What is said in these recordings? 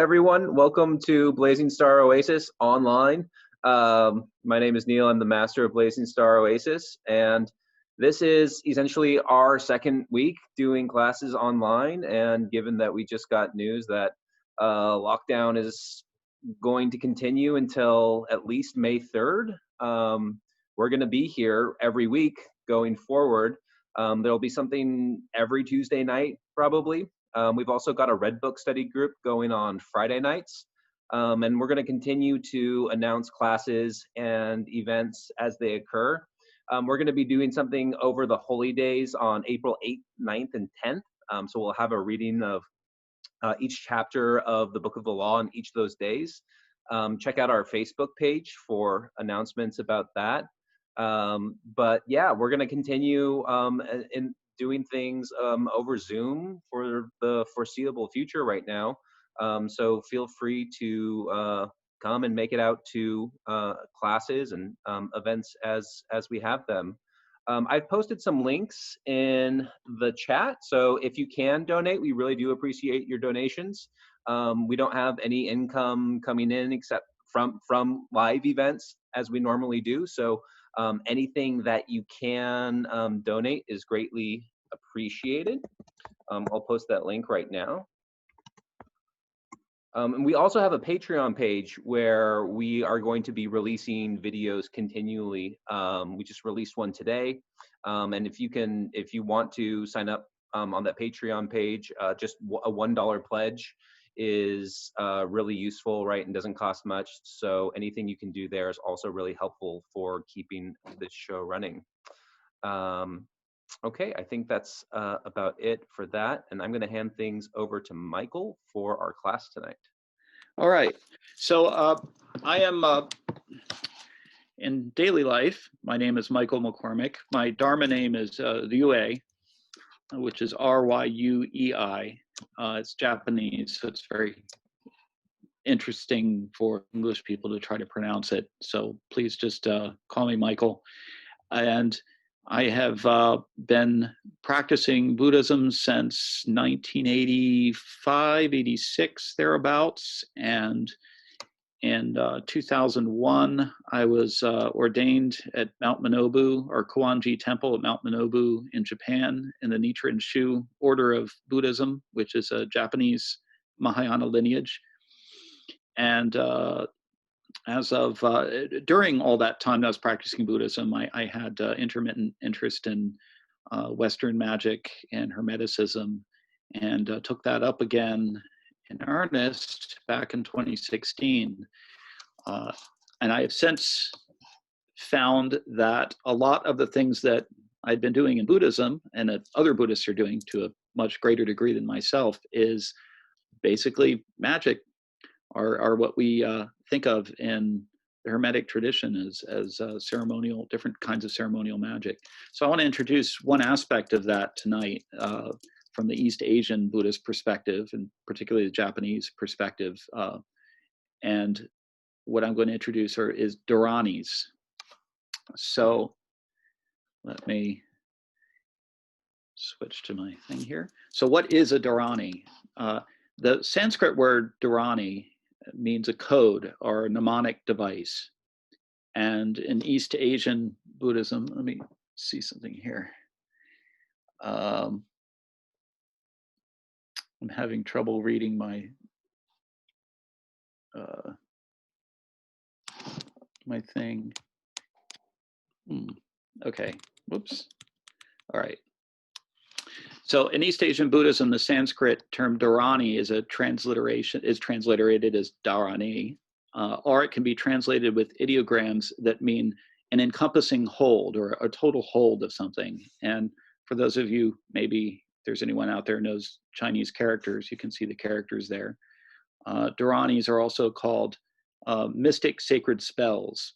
everyone. Welcome to Blazing Star Oasis online. My name is Neil. I'm the master of Blazing Star Oasis, and this is essentially our second week doing classes online. And given that we just got news that lockdown is going to continue until at least May 3rd, we're going to be here every week going forward. There'll be something every Tuesday night, probably. We've also got a Red Book study group going on Friday nights, and we're going to continue to announce classes and events as they occur. We're going to be doing something over the holy days on April 8th, 9th, and 10th. So we'll have a reading of each chapter of the Book of the Law on each of those days. Check out our Facebook page for announcements about that. But yeah, we're going to continue in doing things over Zoom for the foreseeable future right now. So feel free to come and make it out to classes and events as we have them. I've posted some links in the chat, so if you can donate, we really do appreciate your donations. We don't have any income coming in except from live events as we normally do, so anything that you can donate is greatly appreciated. I'll post that link right now. And we also have a Patreon page where we are going to be releasing videos continually. We just released one today. And if you want to sign up on that Patreon page, just a $1 pledge is really useful, right, and doesn't cost much. So anything you can do there is also really helpful for keeping this show running. Okay, I think that's about it for that. And I'm going to hand things over to Michael for our class tonight. All right. So I am in daily life. My name is Michael McCormick. My Dharma name is Ryuei, which is R-Y-U-E-I. It's Japanese, so it's very interesting for English people to try to pronounce it. So please just call me Michael. And I have been practicing Buddhism since 1985, 86, thereabouts. And in 2001, I was ordained at Mount Manobu, or Koanji Temple at Mount Manobu in Japan, in the Nichiren Shu order of Buddhism, which is a Japanese Mahayana lineage. And as of during all that time that I was practicing Buddhism, I had intermittent interest in Western magic and Hermeticism, and took that up again in earnest back in 2016. And I have since found that a lot of the things that I'd been doing in Buddhism, and that other Buddhists are doing to a much greater degree than myself, is basically magic, are what we think of in the Hermetic tradition as ceremonial, different kinds of ceremonial magic. So I want to introduce one aspect of that tonight from the East Asian Buddhist perspective, and particularly the Japanese perspective. And what I'm going to introduce is dharanis. So let me switch to my thing here. So what is a dharani? The Sanskrit word dharani means a code or a mnemonic device. And in East Asian Buddhism, let me see something here. I'm having trouble reading my my thing. Okay, whoops. All right. So in East Asian Buddhism, the Sanskrit term dharani is transliterated as dharani, or it can be translated with ideograms that mean an encompassing hold or a total hold of something. And for those of you, maybe there's anyone out there who knows Chinese characters, you can see the characters there. Dharanis are also called mystic sacred spells,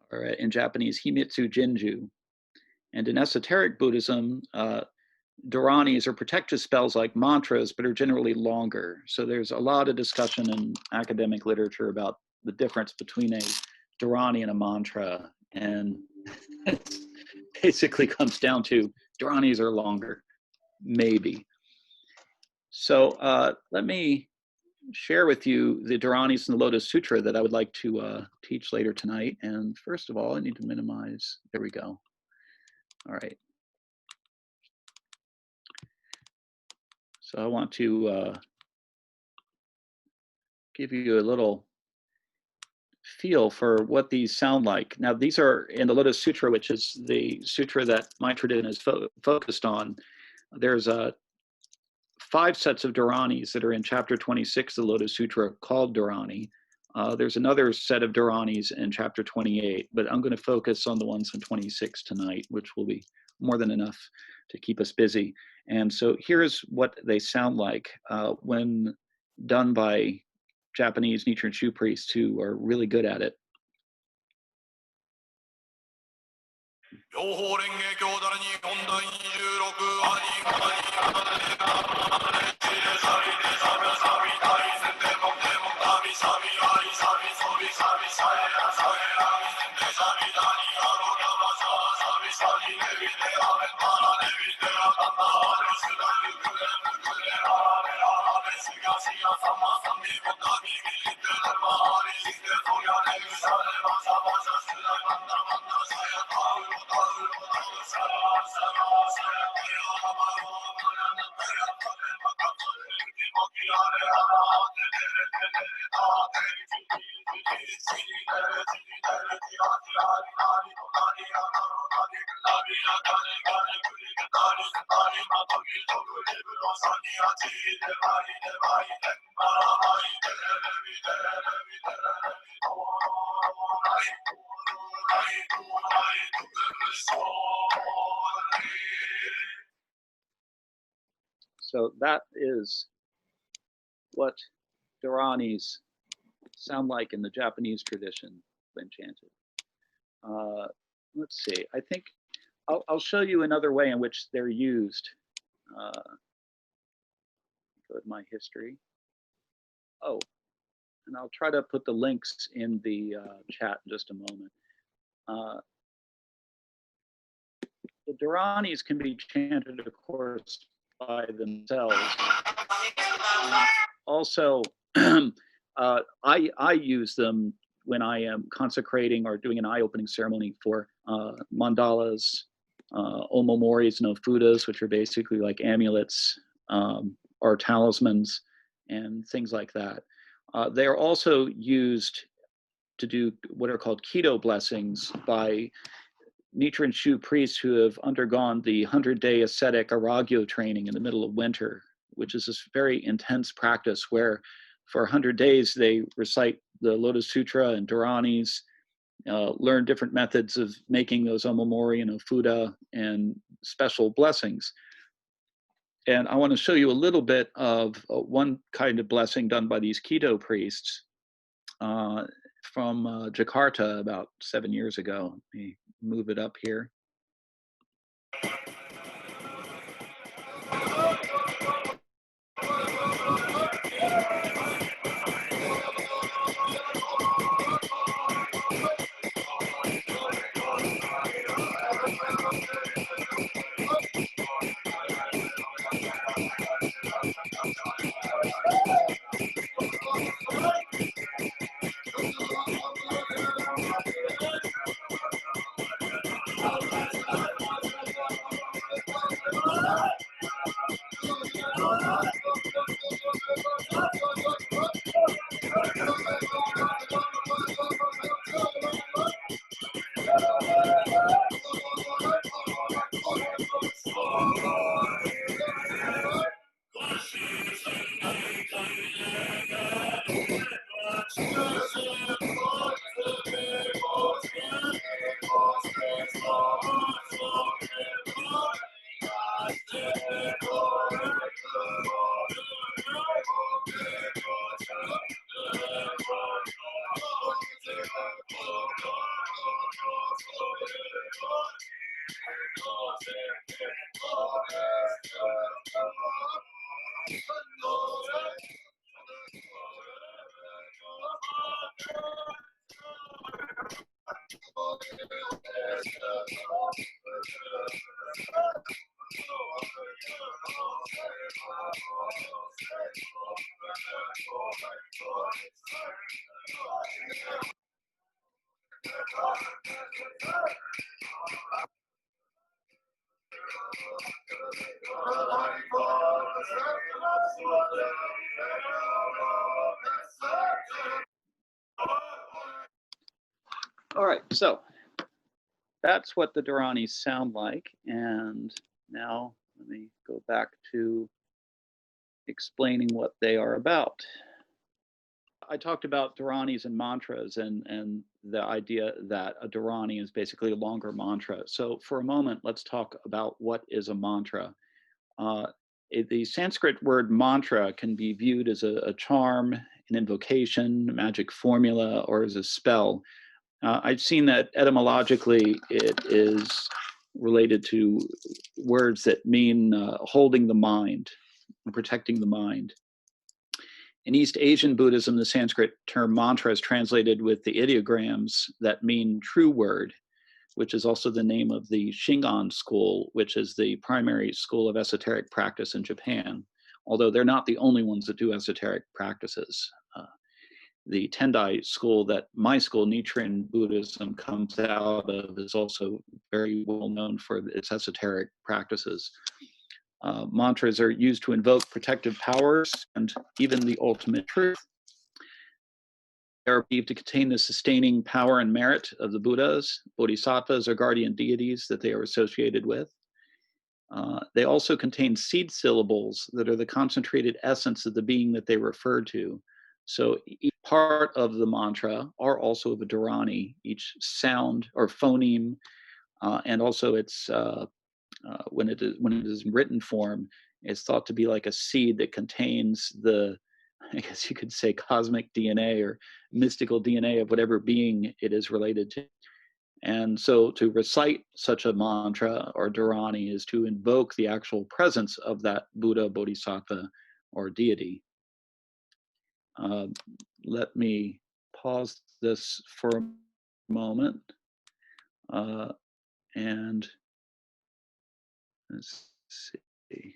or in Japanese, himitsu jinju. And in esoteric Buddhism, dharanis are protective spells like mantras, but are generally longer. So there's a lot of discussion in academic literature about the difference between a dharani and a mantra. And it basically comes down to dharanis are longer, maybe. So let me share with you the dharanis and the Lotus Sutra that I would like to teach later tonight. And first of all, I need to minimize. There we go. All right. So I want to give you a little feel for what these sound like. Now, these are in the Lotus Sutra, which is the sutra that my tradition is focused on. There's 5 sets of dharanis that are in chapter 26 of the Lotus Sutra called dharani. There's another set of dharanis in chapter 28, but I'm going to focus on the ones in 26 tonight, which will be more than enough to keep us busy. And so here's what they sound like when done by Japanese Nichiren Shu priests who are really good at it. So that is what dharanis sound like in the Japanese tradition when chanted. Let's see, I think I'll show you another way in which they're used. Go to my history. Oh, and I'll try to put the links in the chat in just a moment. The dharanis can be chanted, of course, by themselves. Also, I use them when I am consecrating or doing an eye-opening ceremony for mandalas, omomoris, and ofudas, which are basically like amulets or talismans and things like that. They are also used to do what are called keto blessings by Nichiren Shu priests who have undergone the 100-day ascetic Aragyo training in the middle of winter, which is this very intense practice where for 100 days they recite the Lotus Sutra and dharanis, learn different methods of making those omomori and ofuda and special blessings. And I want to show you a little bit of one kind of blessing done by these keto priests from Jakarta about 7 years ago. Let me move it up here. All right, so that's what the dharanis sound like. And now let me go back to explaining what they are about. I talked about dharanis and mantras and the idea that a dharani is basically a longer mantra. So for a moment, let's talk about what is a mantra. The Sanskrit word mantra can be viewed as a charm, an invocation, a magic formula, or as a spell. I've seen that etymologically it is related to words that mean holding the mind, protecting the mind. In East Asian Buddhism, the Sanskrit term mantra is translated with the ideograms that mean true word, which is also the name of the Shingon school, which is the primary school of esoteric practice in Japan, although they're not the only ones that do esoteric practices. The Tendai school that my school, Nichiren Buddhism, comes out of is also very well known for its esoteric practices. Mantras are used to invoke protective powers and even the ultimate truth. They are believed to contain the sustaining power and merit of the Buddhas, Bodhisattvas, or guardian deities that they are associated with. They also contain seed syllables that are the concentrated essence of the being that they refer to. So each part of the mantra are also of a dharani, each sound or phoneme, and also its when it is in written form, it's thought to be like a seed that contains the, I guess you could say, cosmic DNA or mystical DNA of whatever being it is related to. And so to recite such a mantra or dharani is to invoke the actual presence of that Buddha, Bodhisattva, or deity. Let me pause this for a moment. And let's see.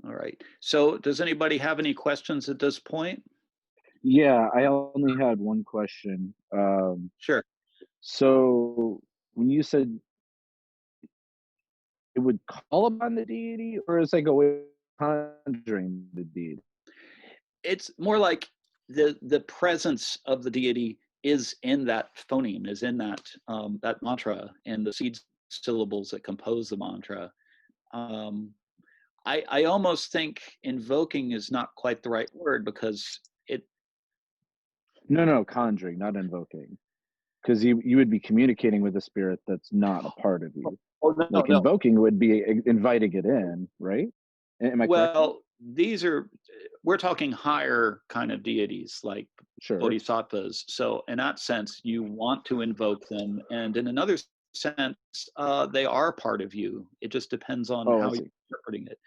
All right. So does anybody have any questions at this point? Yeah, I only had one question. Sure. So when you said it would call upon the deity, or is like a way of conjuring the deity? It's more like the presence of the deity is in that phoneme, is in that that mantra and the seed syllables that compose the mantra. I almost think invoking is not quite the right word because it. No, conjuring, not invoking. Because you would be communicating with a spirit that's not a part of you. Oh, no, Like no. invoking would be inviting it in, right? Am I correct? Well, we're talking higher kind of deities like Sure. bodhisattvas. So in that sense, you want to invoke them. And in another sense, they are part of you. It just depends on how you're interpreting it.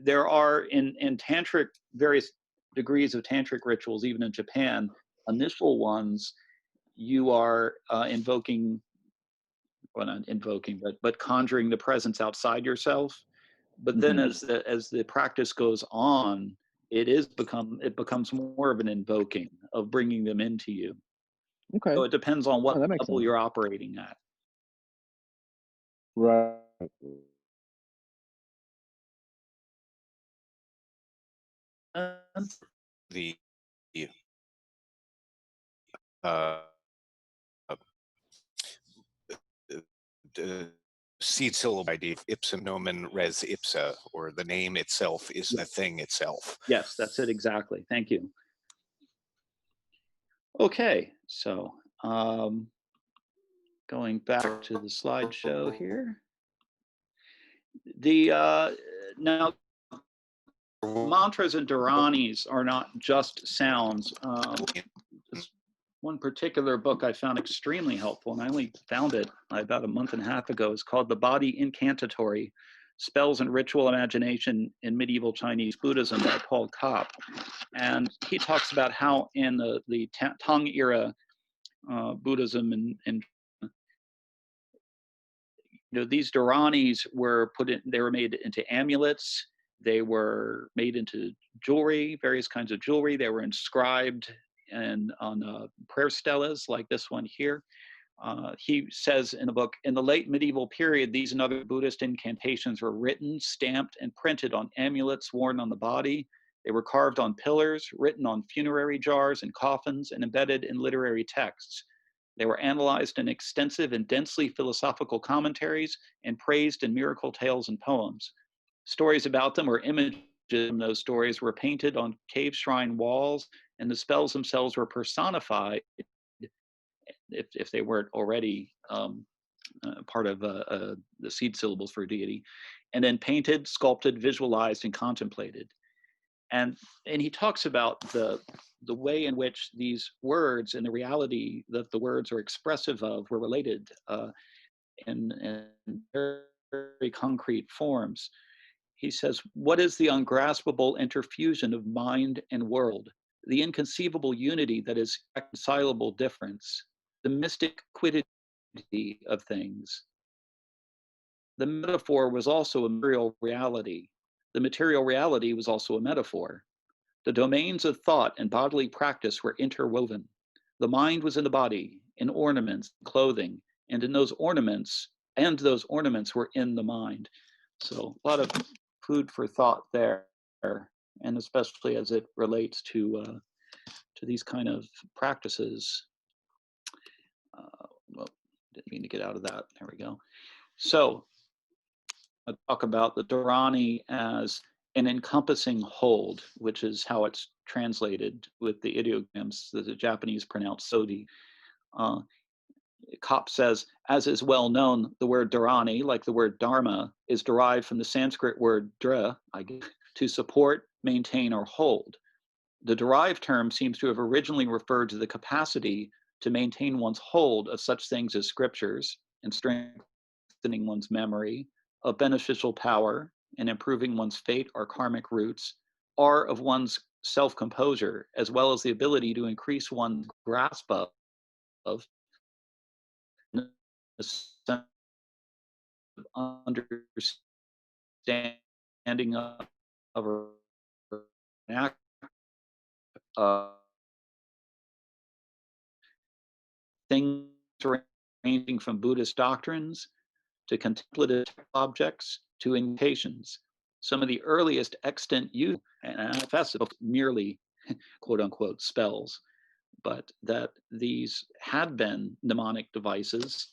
There are in tantric, various degrees of tantric rituals, even in Japan, initial ones, you are invoking, well, not invoking, but conjuring the presence outside yourself. But then as the practice goes on, it becomes more of an invoking of bringing them into you. Okay. So it depends on what level sense. You're operating at. Right. The seed syllable idea of ipsa nomen res ipsa, or the name itself is the thing itself. Yes, that's it exactly. Thank you. Okay, so going back to the slideshow here. Now mantras and dharanis are not just sounds. This one particular book I found extremely helpful, and I only found it about a month and a half ago, is called The Body Incantatory, Spells and Ritual Imagination in Medieval Chinese Buddhism by Paul Kopp. And he talks about how in the Tang era Buddhism and these dharanis were they were made into amulets, they were made into jewelry, various kinds of jewelry. They were inscribed and on prayer stelas like this one here. He says in the book, in the late medieval period, these and other Buddhist incantations were written, stamped, and printed on amulets worn on the body. They were carved on pillars, written on funerary jars and coffins, and embedded in literary texts. They were analyzed in extensive and densely philosophical commentaries and praised in miracle tales and poems. Stories about them or images from those stories were painted on cave shrine walls, and the spells themselves were personified if they weren't already part of the seed syllables for a deity, and then painted, sculpted, visualized, and contemplated. And he talks about the way in which these words and the reality that the words are expressive of were related in very concrete forms. He says, what is the ungraspable interfusion of mind and world, the inconceivable unity that is reconcilable difference, the mystic quiddity of things? The metaphor was also a material reality. The material reality was also a metaphor. The domains of thought and bodily practice were interwoven. The mind was in the body, in ornaments, clothing, and in those ornaments, were in the mind. So a lot of food for thought there, and especially as it relates to these kind of practices. Well, didn't mean to get out of that. There we go. So I'll talk about the dharani as an encompassing hold, which is how it's translated with the ideograms that the Japanese pronounce sodi. Kopp says, as is well known, the word dharani, like the word dharma, is derived from the Sanskrit word dra, to support, maintain, or hold. The derived term seems to have originally referred to the capacity to maintain one's hold of such things as scriptures and strengthening one's memory, of beneficial power and improving one's fate or karmic roots, or of one's self-composure, as well as the ability to increase one's grasp of understanding of things ranging from Buddhist doctrines to contemplative objects to incantations. Some of the earliest extant use and manifests merely quote unquote spells, but that these had been mnemonic devices,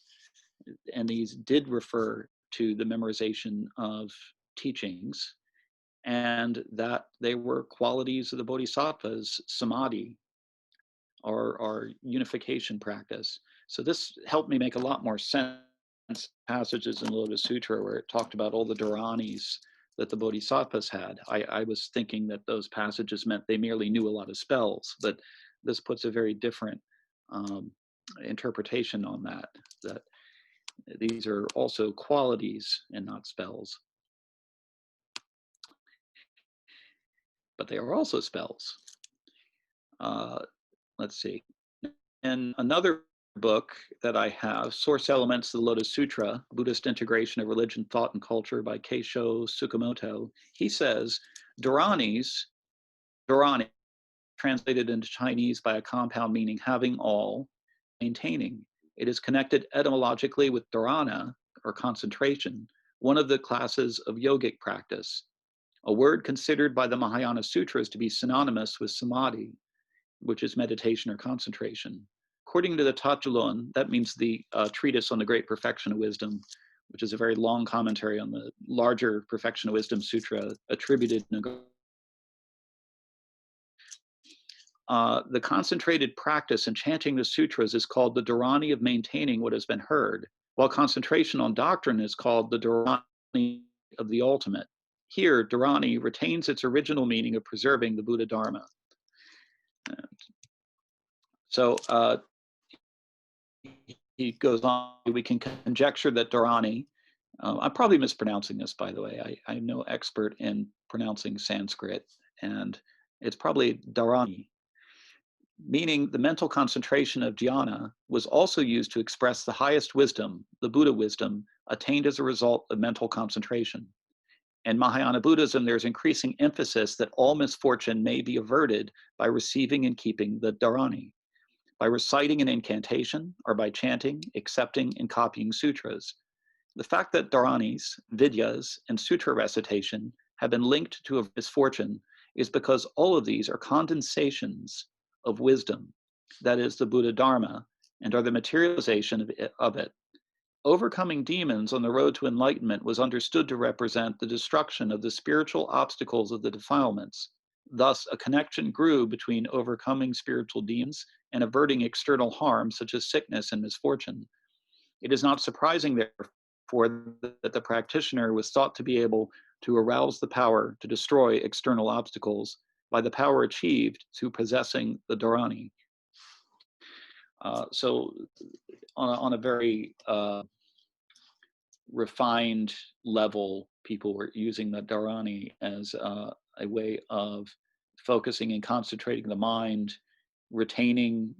and these did refer to the memorization of teachings, and that they were qualities of the bodhisattva's samadhi, or unification practice. So this helped me make a lot more sense. Passages in Lotus Sutra where it talked about all the dharanis that the bodhisattvas had. I was thinking that those passages meant they merely knew a lot of spells, but this puts a very different interpretation on that these are also qualities and not spells. But they are also spells. Let's see. And another book that I have, Source Elements of the Lotus Sutra, Buddhist Integration of Religion, Thought, and Culture by Keisho Tsukamoto. He says, dharani, translated into Chinese by a compound meaning having all, maintaining. It is connected etymologically with dharana, or concentration, one of the classes of yogic practice, a word considered by the Mahayana Sutras to be synonymous with samadhi, which is meditation or concentration. According to the Tachulon, that means the treatise on the Great Perfection of Wisdom, which is a very long commentary on the larger Perfection of Wisdom Sutra attributed to the concentrated practice in chanting the sutras is called the dharani of maintaining what has been heard, while concentration on doctrine is called the dharani of the ultimate. Here, dharani retains its original meaning of preserving the Buddha Dharma. So he goes on, we can conjecture that dharani, I'm probably mispronouncing this, by the way. I'm no expert in pronouncing Sanskrit, and it's probably dharani, meaning the mental concentration of dhyana was also used to express the highest wisdom, the Buddha wisdom, attained as a result of mental concentration. In Mahayana Buddhism, there's increasing emphasis that all misfortune may be averted by receiving and keeping the dharani. by reciting an incantation or by chanting, accepting, and copying sutras. The fact that dharanis, vidyas, and sutra recitation have been linked to a misfortune is because all of these are condensations of wisdom, that is the Buddha Dharma, and are the materialization of it. Overcoming demons on the road to enlightenment was understood to represent the destruction of the spiritual obstacles of the defilements. Thus, a connection grew between overcoming spiritual demons and averting external harm such as sickness and misfortune. It is not surprising, therefore, that the practitioner was thought to be able to arouse the power to destroy external obstacles by the power achieved through possessing the dharani. So on a very refined level, people were using the dharani as a way of focusing and concentrating the mind, retaining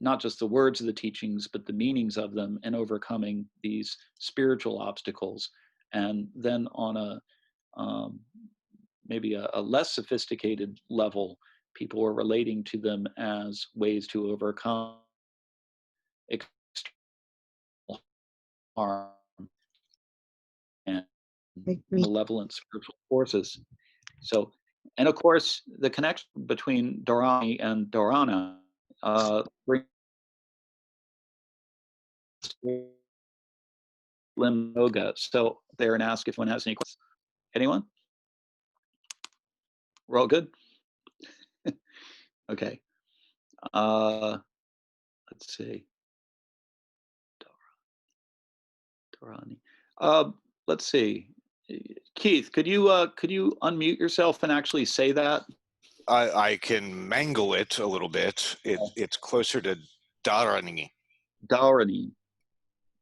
not just the words of the teachings, but the meanings of them, and overcoming these spiritual obstacles. And then on a maybe a less sophisticated level, people were relating to them as ways to overcome external harm and malevolent spiritual forces. So, and of course, the connection between dharani and dharana brings yoga. So there, and ask if anyone has any questions. Anyone? We're all good? Okay. Let's see. Dharani. Let's see. Keith, could you unmute yourself and actually say that? I can mangle it a little bit. It's closer to dharani. Dharani.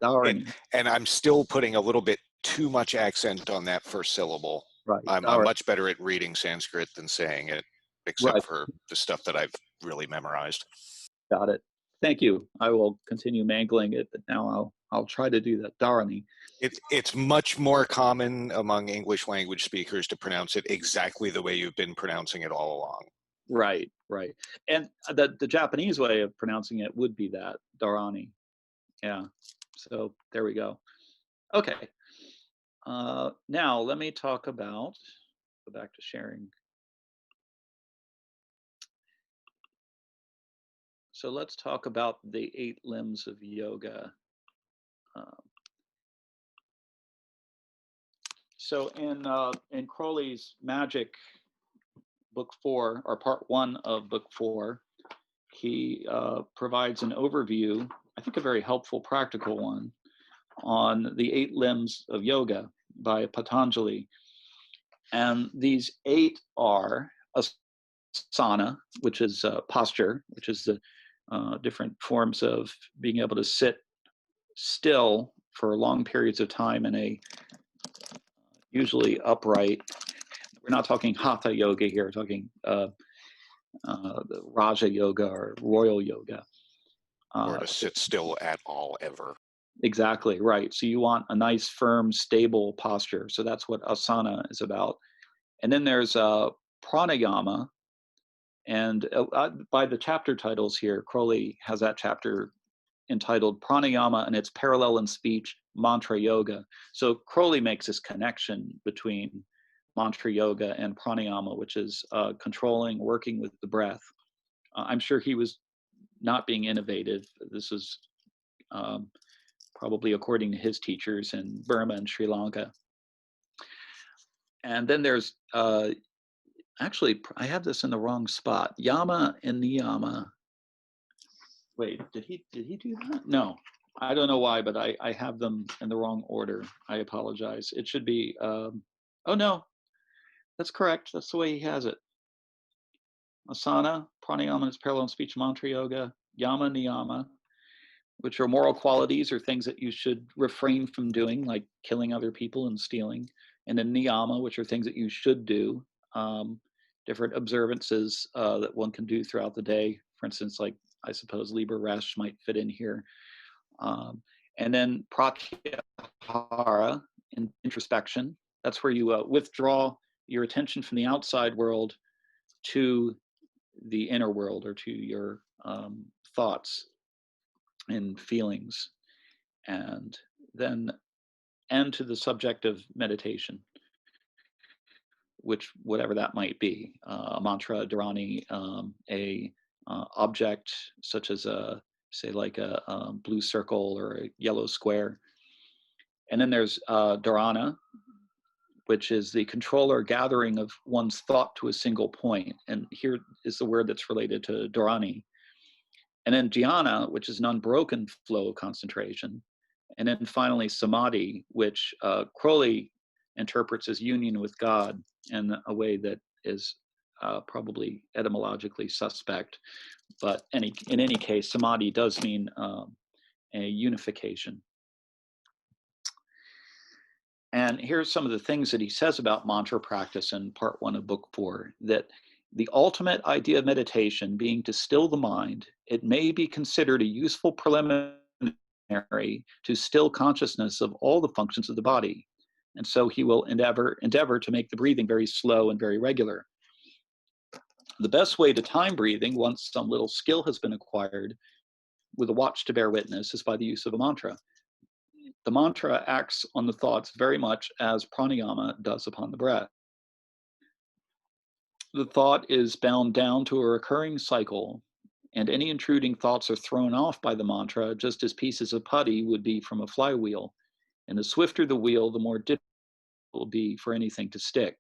Dharani. And I'm still putting a little bit too much accent on that first syllable. Right. I'm much better at reading Sanskrit than saying it, except for the stuff that I've really memorized. Got it. Thank you. I will continue mangling it, but now I'll try to do that. Dharani. It's much more common among English language speakers to pronounce it exactly the way you've been pronouncing it all along. Right, right. And the Japanese way of pronouncing it would be that, dharani. Yeah. So there we go. Okay. Now let me talk about, go back to sharing. So let's talk about the 8 limbs of yoga. So in Crowley's Magic, book 4, or part 1 of book 4, he provides an overview, I think a very helpful, practical one, on the 8 limbs of yoga by Patanjali. And these 8 are asana, which is posture, which is the different forms of being able to sit still for long periods of time in a usually upright. We're not talking hatha yoga here, we're talking the Raja yoga or royal yoga. Or to sit still at all, ever. Exactly, right. So you want a nice, firm, stable posture. So that's what asana is about. And then there's pranayama. And by the chapter titles here, Crowley has that chapter entitled Pranayama and its parallel in speech, Mantrayoga. So Crowley makes this connection between Mantrayoga and pranayama, which is controlling, working with the breath. I'm sure he was not being innovative. This is probably according to his teachers in Burma and Sri Lanka. And then there's, actually, I have this in the wrong spot. Yama and Niyama. Wait, did he do that? No, I don't know why, but I have them in the wrong order. I apologize. It should be, oh no, that's correct. That's the way he has it. Asana, pranayama is parallel in speech, Mantrayoga, yama, niyama, which are moral qualities or things that you should refrain from doing, like killing other people and stealing. And then niyama, which are things that you should do, different observances that one can do throughout the day. For instance, like I suppose Libra Resh might fit in here. And then pratyahara, introspection. That's where you withdraw your attention from the outside world to the inner world, or to your thoughts and feelings, and then end to the subject of meditation, which whatever that might be, a mantra, dharani, a object such as a, say like a blue circle or a yellow square. And then there's dharana, which is the control or gathering of one's thought to a single point. And here is the word that's related to dharani. And then dhyana, which is an unbroken flow of concentration. And then finally samadhi, which Crowley interprets as union with God in a way that is probably etymologically suspect. But in any case, samadhi does mean a unification. And here's some of the things that he says about mantra practice in part 1 of book 4, that the ultimate idea of meditation being to still the mind, it may be considered a useful preliminary to still consciousness of all the functions of the body. And so he will endeavor to make the breathing very slow and very regular. The best way to time breathing, once some little skill has been acquired, with a watch to bear witness, is by the use of a mantra. The mantra acts on the thoughts very much as pranayama does upon the breath. The thought is bound down to a recurring cycle, and any intruding thoughts are thrown off by the mantra, just as pieces of putty would be from a flywheel. And the swifter the wheel, the more difficult it will be for anything to stick.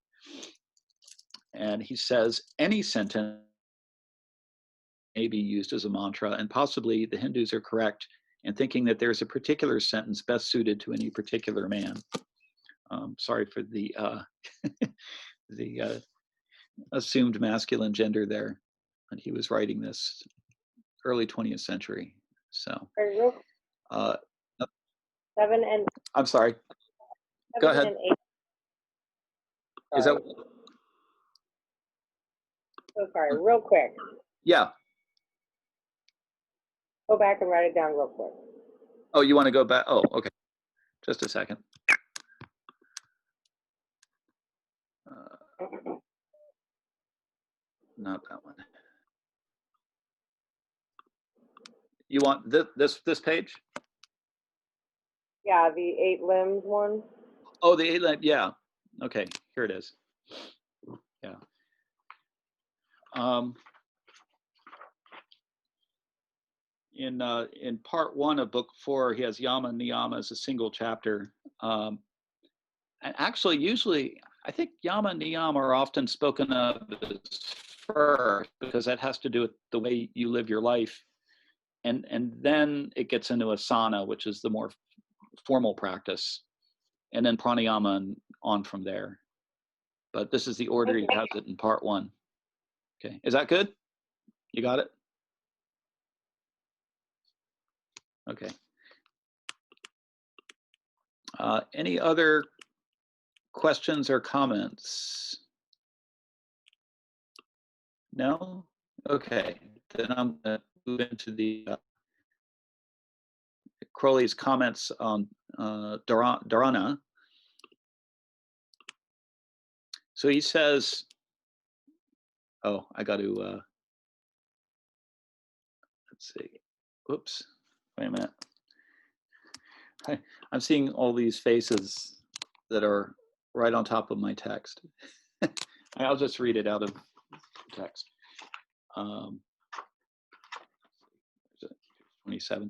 And he says any sentence may be used as a mantra, and possibly the Hindus are correct in thinking that there's a particular sentence best suited to any particular man. Sorry for the the assumed masculine gender there, and he was writing this early 20th century. So, 7 and I'm sorry. 7 Go ahead. and 8. Is that? So sorry, real quick. Yeah. Go back and write it down real quick. Oh, you want to go back? Oh, okay. Just a second. Not that one. You want this page? Yeah, the 8 limbs one. Oh, the 8 limb. Yeah. Okay. Here it is. Yeah. In part 1 of book 4, he has yama and niyama as a single chapter. And actually, usually, I think yama and niyama are often spoken of as first, because that has to do with the way you live your life. And then it gets into asana, which is the more formal practice. And then pranayama and on from there. But this is the order he has it in part 1. Okay, is that good? You got it? Okay. Any other questions or comments? No? Okay, then I'm going to move into the Crowley's comments on dharana. So he says, oh, I got to, let's see, whoops, wait a minute. I'm seeing all these faces that are right on top of my text. I'll just read it out of text. 27.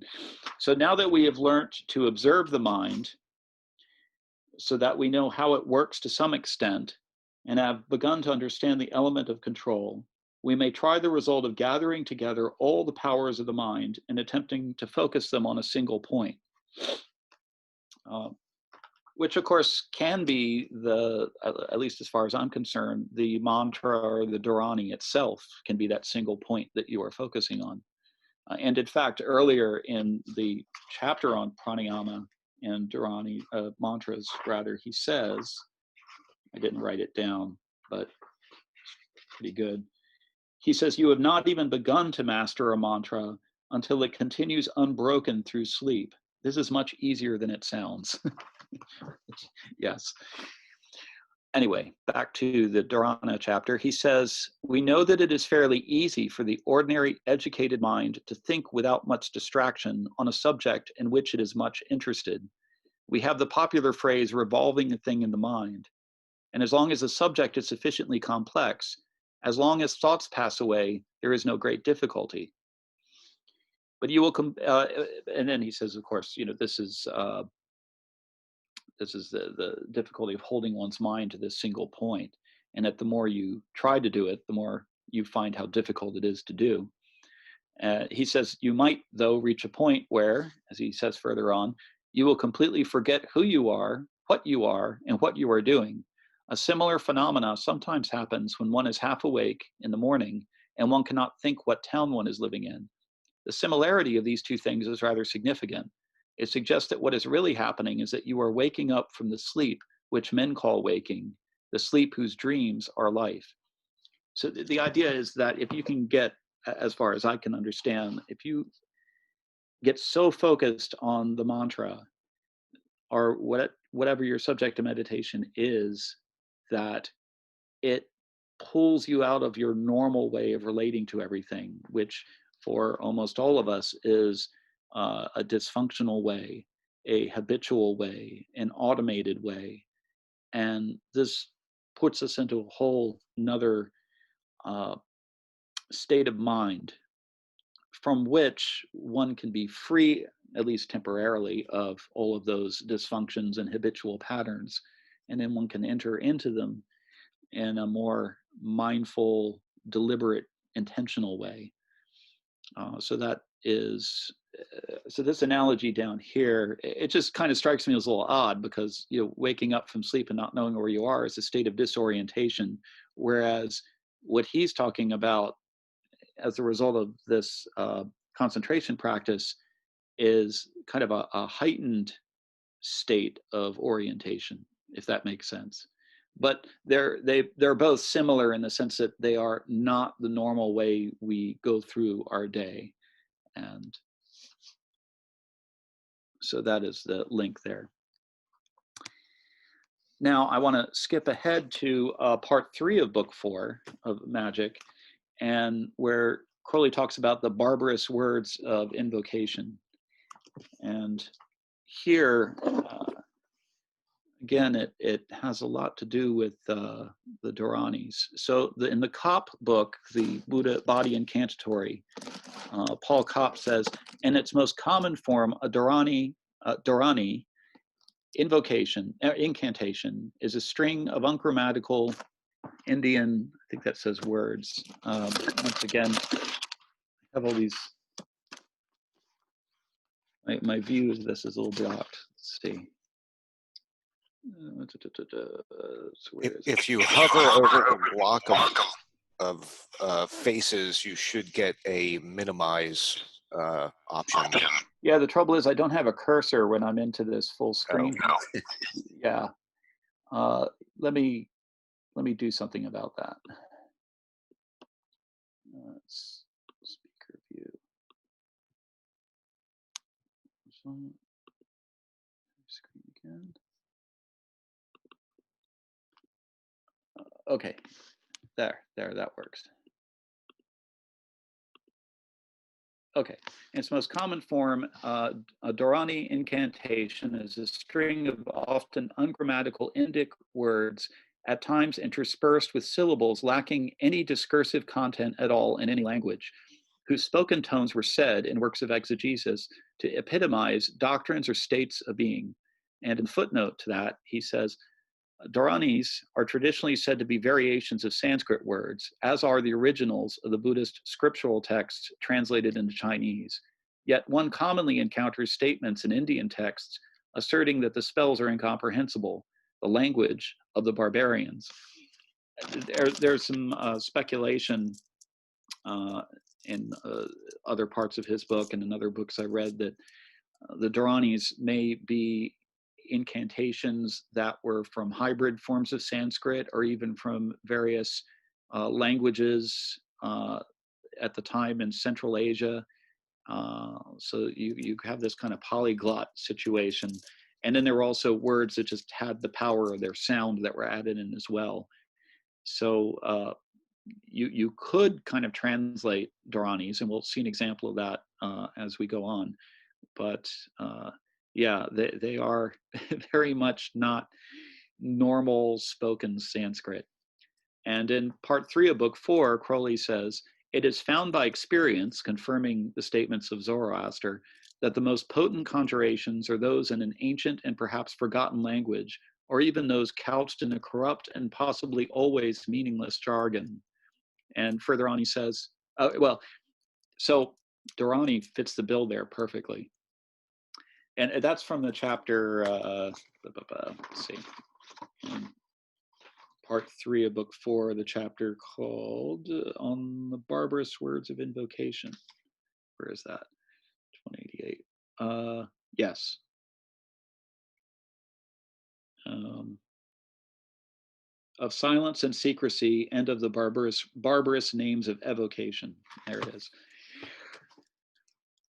So now that we have learned to observe the mind so that we know how it works to some extent and have begun to understand the element of control, we may try the result of gathering together all the powers of the mind and attempting to focus them on a single point. Which of course can be at least as far as I'm concerned, the mantra or the dharani itself can be that single point that you are focusing on. And in fact, earlier in the chapter on pranayama and dharani, mantras rather, he says, I didn't write it down, but pretty good. He says, you have not even begun to master a mantra until it continues unbroken through sleep. This is much easier than it sounds. Yes. Anyway, back to the dharana chapter. He says, we know that it is fairly easy for the ordinary educated mind to think without much distraction on a subject in which it is much interested. We have the popular phrase, revolving a thing in the mind. And as long as the subject is sufficiently complex, as long as thoughts pass away, there is no great difficulty. But you will come, and then he says, of course, this is the difficulty of holding one's mind to this single point, and that the more you try to do it, the more you find how difficult it is to do. He says you might, though, reach a point where, as he says further on, you will completely forget who you are, and what you are doing. A similar phenomena sometimes happens when one is half awake in the morning and one cannot think what town one is living in. The similarity of these two things is rather significant. It suggests that what is really happening is that you are waking up from the sleep which men call waking, the sleep whose dreams are life. So the idea is that if you can get, as far as I can understand, if you get so focused on the mantra or whatever your subject of meditation is, that it pulls you out of your normal way of relating to everything, which for almost all of us is a dysfunctional way, a habitual way, an automated way. And this puts us into a whole another state of mind from which one can be free, at least temporarily, of all of those dysfunctions and habitual patterns. And then one can enter into them in a more mindful, deliberate, intentional way. So this analogy down here, it just kind of strikes me as a little odd, because waking up from sleep and not knowing where you are is a state of disorientation, whereas what he's talking about as a result of this concentration practice is kind of a heightened state of orientation, if that makes sense. But they're both similar in the sense that they are not the normal way we go through our day. And so that is the link there. Now I want to skip ahead to part 3 of book 4 of Magic, and where Crowley talks about the barbarous words of invocation. And here, again, it has a lot to do with the dharanis. So in the Kopp book, the Buddha Body Incantatory, Paul Kopp says, in its most common form, a dharani incantation is a string of ungrammatical Indian, I think that says words. Once again, I have all these, my view of this is a little blocked. Let's see. If you hover over the block of faces, you should get a minimize option. Yeah, the trouble is I don't have a cursor when I'm into this full screen. Oh. Yeah. Let me do something about that. Speaker view. Screen again. Okay, there, that works. Okay, in its most common form, a dharani incantation is a string of often ungrammatical Indic words, at times interspersed with syllables lacking any discursive content at all in any language, whose spoken tones were said in works of exegesis to epitomize doctrines or states of being. And in footnote to that, he says, dharanis are traditionally said to be variations of Sanskrit words, as are the originals of the Buddhist scriptural texts translated into Chinese. Yet one commonly encounters statements in Indian texts asserting that the spells are incomprehensible, the language of the barbarians. There's some speculation in other parts of his book and in other books I read that the dharanis may be incantations that were from hybrid forms of Sanskrit or even from various languages at the time in Central Asia. So you have this kind of polyglot situation. And then there were also words that just had the power of their sound that were added in as well. So you could kind of translate dharanis, and we'll see an example of that as we go on. But yeah, they are very much not normal spoken Sanskrit. And in part 3 of book 4, Crowley says, it is found by experience, confirming the statements of Zoroaster, that the most potent conjurations are those in an ancient and perhaps forgotten language, or even those couched in a corrupt and possibly always meaningless jargon. And further on he says, so dharani fits the bill there perfectly. And that's from the chapter, let's see, part 3 of book 4, the chapter called On the Barbarous Words of Invocation. Where is that? 188. Yes. Of silence and secrecy, and of the barbarous names of evocation. There it is.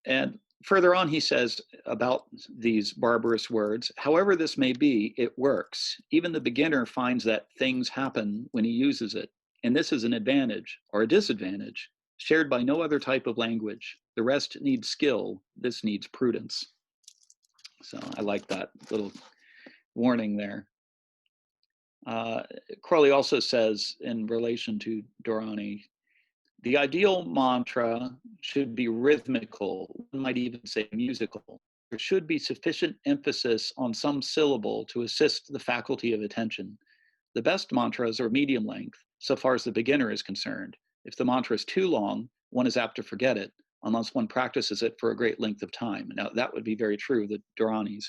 And further on, he says about these barbarous words, however this may be, it works. Even the beginner finds that things happen when he uses it. And this is an advantage or a disadvantage shared by no other type of language. The rest needs skill. This needs prudence. So I like that little warning there. Crowley also says in relation to dharani, the ideal mantra should be rhythmical, one might even say musical. There should be sufficient emphasis on some syllable to assist the faculty of attention. The best mantras are medium length, so far as the beginner is concerned. If the mantra is too long, one is apt to forget it, unless one practices it for a great length of time. Now, that would be very true of the dharanis.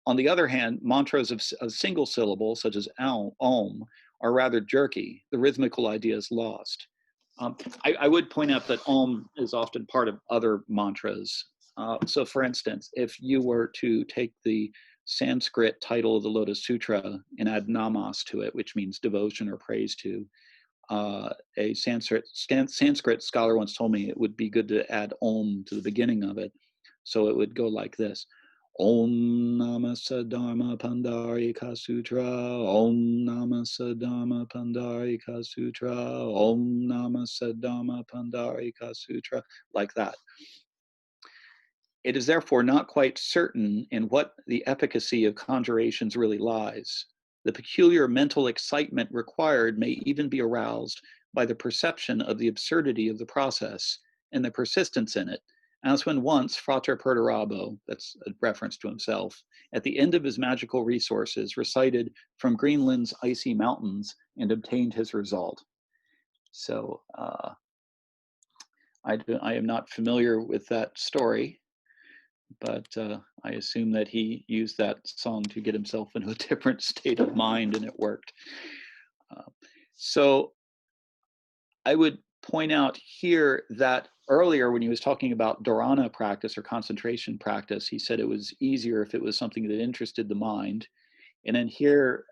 On the other hand, mantras of a single syllable, such as Om, are rather jerky. The rhythmical idea is lost. I would point out that Om is often part of other mantras. So for instance, if you were to take the Sanskrit title of the Lotus Sutra and add namas to it, which means devotion or praise to, a Sanskrit scholar once told me it would be good to add Om to the beginning of it. So it would go like this. Om Namasa Dharma Pandarika Sutra, Om Namasa Dharma Pandarika Sutra, Om Namasa Dharma Pandarika Sutra, like that. It is therefore not quite certain in what the efficacy of conjurations really lies. The peculiar mental excitement required may even be aroused by the perception of the absurdity of the process and the persistence in it, as when once Frater Perdurabo, that's a reference to himself, at the end of his magical resources, recited from Greenland's icy mountains and obtained his result. So I am not familiar with that story, but I assume that he used that song to get himself into a different state of mind, and it worked. So I would point out here that earlier when he was talking about dharana practice or concentration practice, he said it was easier if it was something that interested the mind. And then here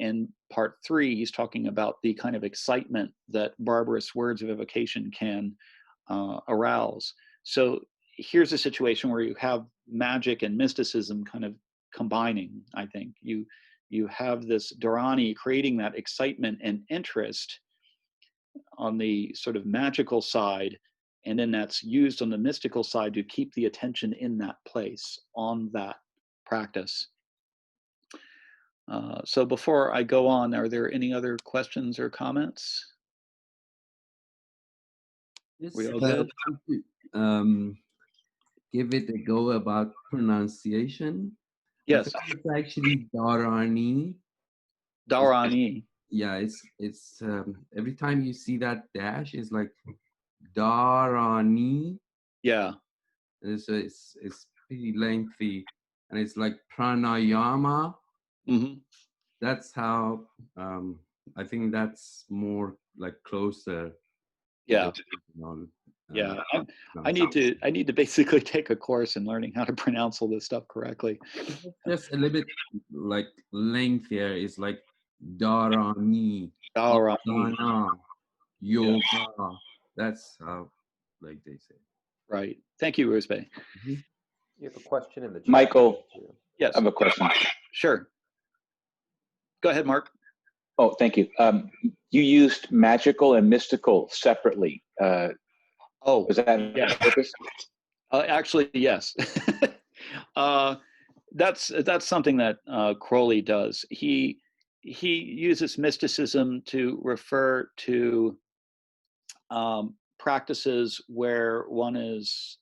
in part 3, he's talking about the kind of excitement that barbarous words of evocation can arouse. So here's a situation where you have magic and mysticism kind of combining, I think. You have this dharani creating that excitement and interest on the sort of magical side, and then that's used on the mystical side to keep the attention in that place, on that practice. So before I go on, are there any other questions or comments? Yes, We all good? Give it a go about pronunciation. Yes. I think it's actually dharani. Dharani. Yeah, it's every time you see that dash, it's like dharani. Yeah. And so it's pretty lengthy, and it's like pranayama. Mm-hmm. That's how I think that's more like closer. Yeah. Yeah. I need to basically take a course in learning how to pronounce all this stuff correctly. Just a little bit like lengthier. It's like dharani, Dharani. yoga. Yeah. That's how, like they say. Right. Thank you, Rusbe. You have a question in the chat. Michael. Yes. I have a question. Sure. Go ahead, Mark. Oh, thank you. You used magical and mystical separately. Was that yeah. on purpose? Actually, yes. That's something that Crowley does. He uses mysticism to refer to practices where one is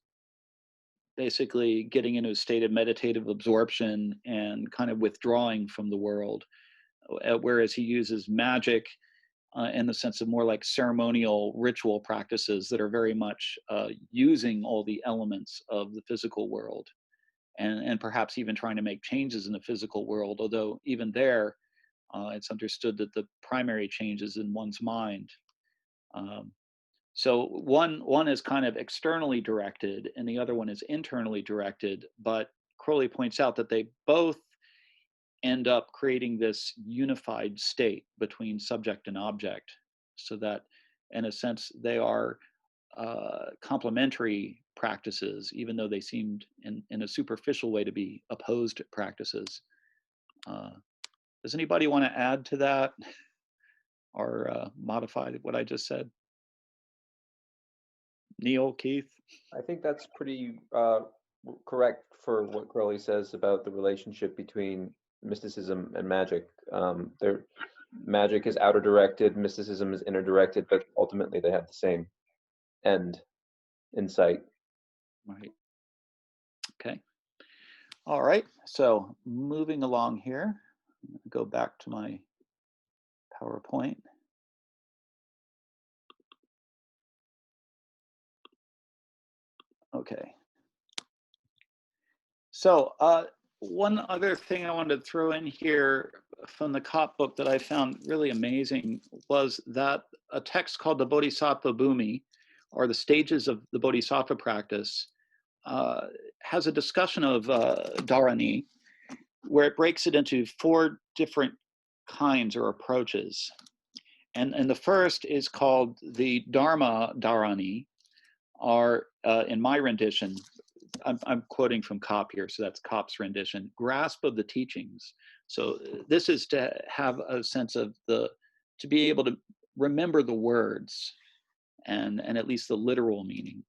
basically getting into a state of meditative absorption and kind of withdrawing from the world, whereas he uses magic in the sense of more like ceremonial ritual practices that are very much using all the elements of the physical world, and perhaps even trying to make changes in the physical world, although even there it's understood that the primary change is in one's mind. So one is kind of externally directed and the other one is internally directed, but Crowley points out that they both end up creating this unified state between subject and object, so that in a sense they are complementary practices, even though they seemed in a superficial way to be opposed practices. Does anybody want to add to that or modify what I just said? Neil, Keith? I think that's pretty correct for what Crowley says about the relationship between mysticism and magic. Magic is outer directed, mysticism is inner directed, but ultimately they have the same end in sight. Right. Okay. All right. So moving along here, go back to my PowerPoint. Okay. So one other thing I wanted to throw in here from the Cop book that I found really amazing was that a text called the Bodhisattva Bhumi, or the stages of the Bodhisattva practice, has a discussion of dharani, where it breaks it into 4 different kinds or approaches. And the first is called the Dharma dharani, or in my rendition, I'm quoting from Kopp here, so that's Kopp's rendition, grasp of the teachings. So this is to have a sense of to be able to remember the words and at least the literal meaning.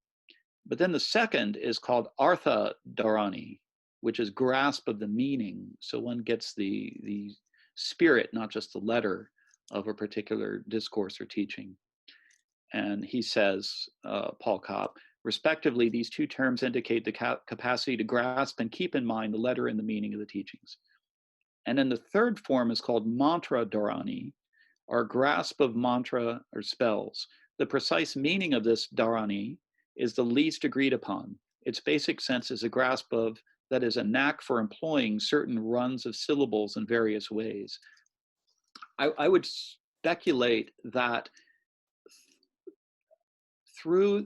But then the second is called Artha dharani, which is grasp of the meaning. So one gets the spirit, not just the letter of a particular discourse or teaching. And he says, Paul Kopp, respectively, these 2 terms indicate the capacity to grasp and keep in mind the letter and the meaning of the teachings. And then the third form is called mantra dharani, or grasp of mantra or spells. The precise meaning of this dharani is the least agreed upon. Its basic sense is a grasp of, that is, a knack for employing certain runs of syllables in various ways. I would speculate that through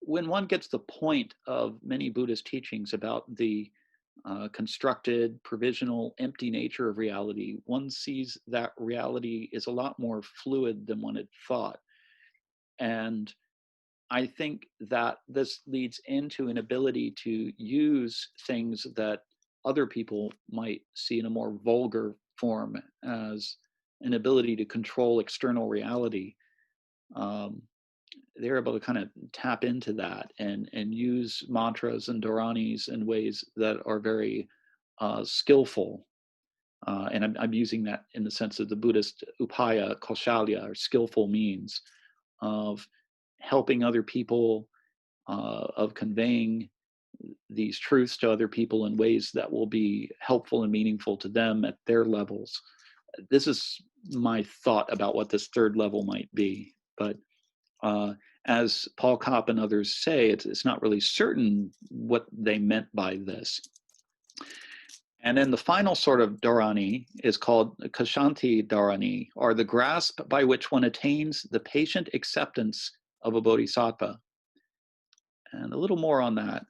when one gets the point of many Buddhist teachings about the constructed, provisional, empty nature of reality, one sees that reality is a lot more fluid than one had thought. And I think that this leads into an ability to use things that other people might see in a more vulgar form as an ability to control external reality. They're able to kind of tap into that and use mantras and dharanis in ways that are very skillful. And I'm using that in the sense of the Buddhist upaya, kaushalya, or skillful means of helping other people, of conveying these truths to other people in ways that will be helpful and meaningful to them at their levels. This is my thought about what this third level might be. But as Paul Kopp and others say, it's not really certain what they meant by this. And then the final sort of dharani is called kashanti dharani, or the grasp by which one attains the patient acceptance of a bodhisattva. And a little more on that.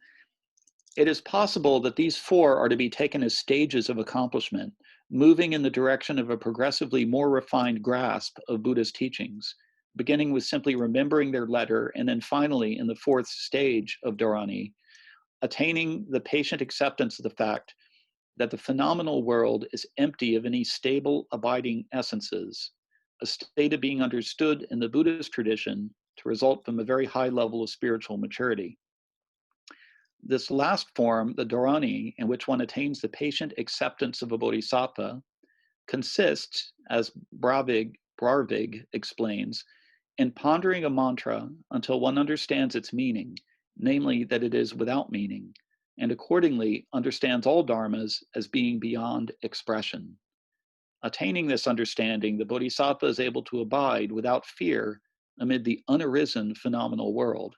It is possible that these 4 are to be taken as stages of accomplishment, moving in the direction of a progressively more refined grasp of Buddhist teachings, beginning with simply remembering their letter, and then finally in the 4th stage of dharani, attaining the patient acceptance of the fact that the phenomenal world is empty of any stable, abiding essences, a state of being understood in the Buddhist tradition to result from a very high level of spiritual maturity. This last form, the dharani, in which one attains the patient acceptance of a bodhisattva, consists, as Bravig explains, in pondering a mantra until one understands its meaning, namely that it is without meaning, and accordingly understands all dharmas as being beyond expression. Attaining this understanding, the bodhisattva is able to abide without fear amid the unarisen phenomenal world.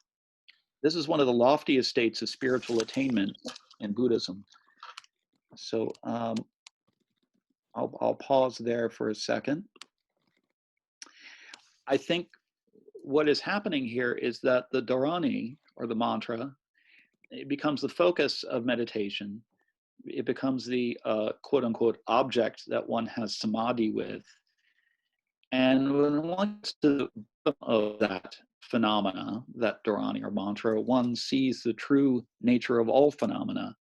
This is one of the loftiest states of spiritual attainment in Buddhism. So I'll pause there for a second. I think what is happening here is that the dharani, or the mantra, it becomes the focus of meditation. It becomes the quote unquote object that one has samadhi with. And when one gets to the bottom of that phenomena, that dharani or mantra, one sees the true nature of all phenomena.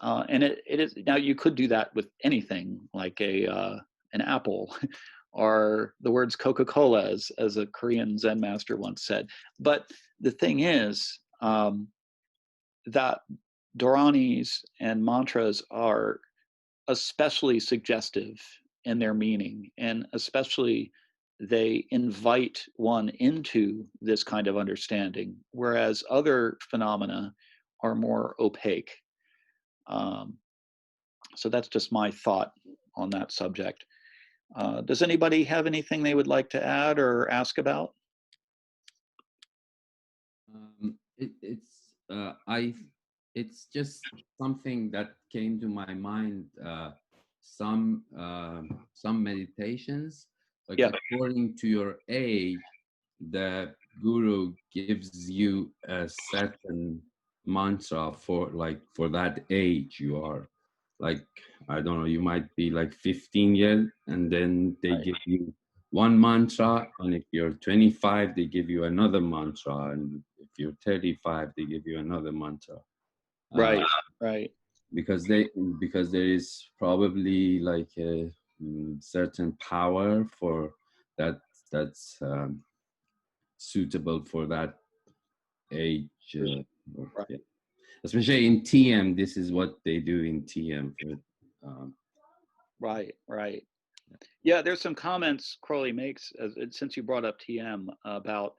And it is, now you could do that with anything, like an apple, or the words Coca-Cola, as a Korean Zen master once said. But the thing is that dharanis and mantras are especially suggestive in their meaning, and especially they invite one into this kind of understanding, whereas other phenomena are more opaque. So that's just my thought on that subject. Does anybody have anything they would like to add or ask about? It's just something that came to my mind. Some meditations, like according to your age, the guru gives you a certain mantra for that age you are. Like, I don't know, you might be like 15 years, and then they give you one mantra, and if you're 25, they give you another mantra, and if you're 35, they give you another mantra. Right. Because there is probably like a certain power for that's suitable for that age. Yeah. Especially in TM, this is what they do in TM. Right. Yeah, there's some comments Crowley makes, since you brought up TM, about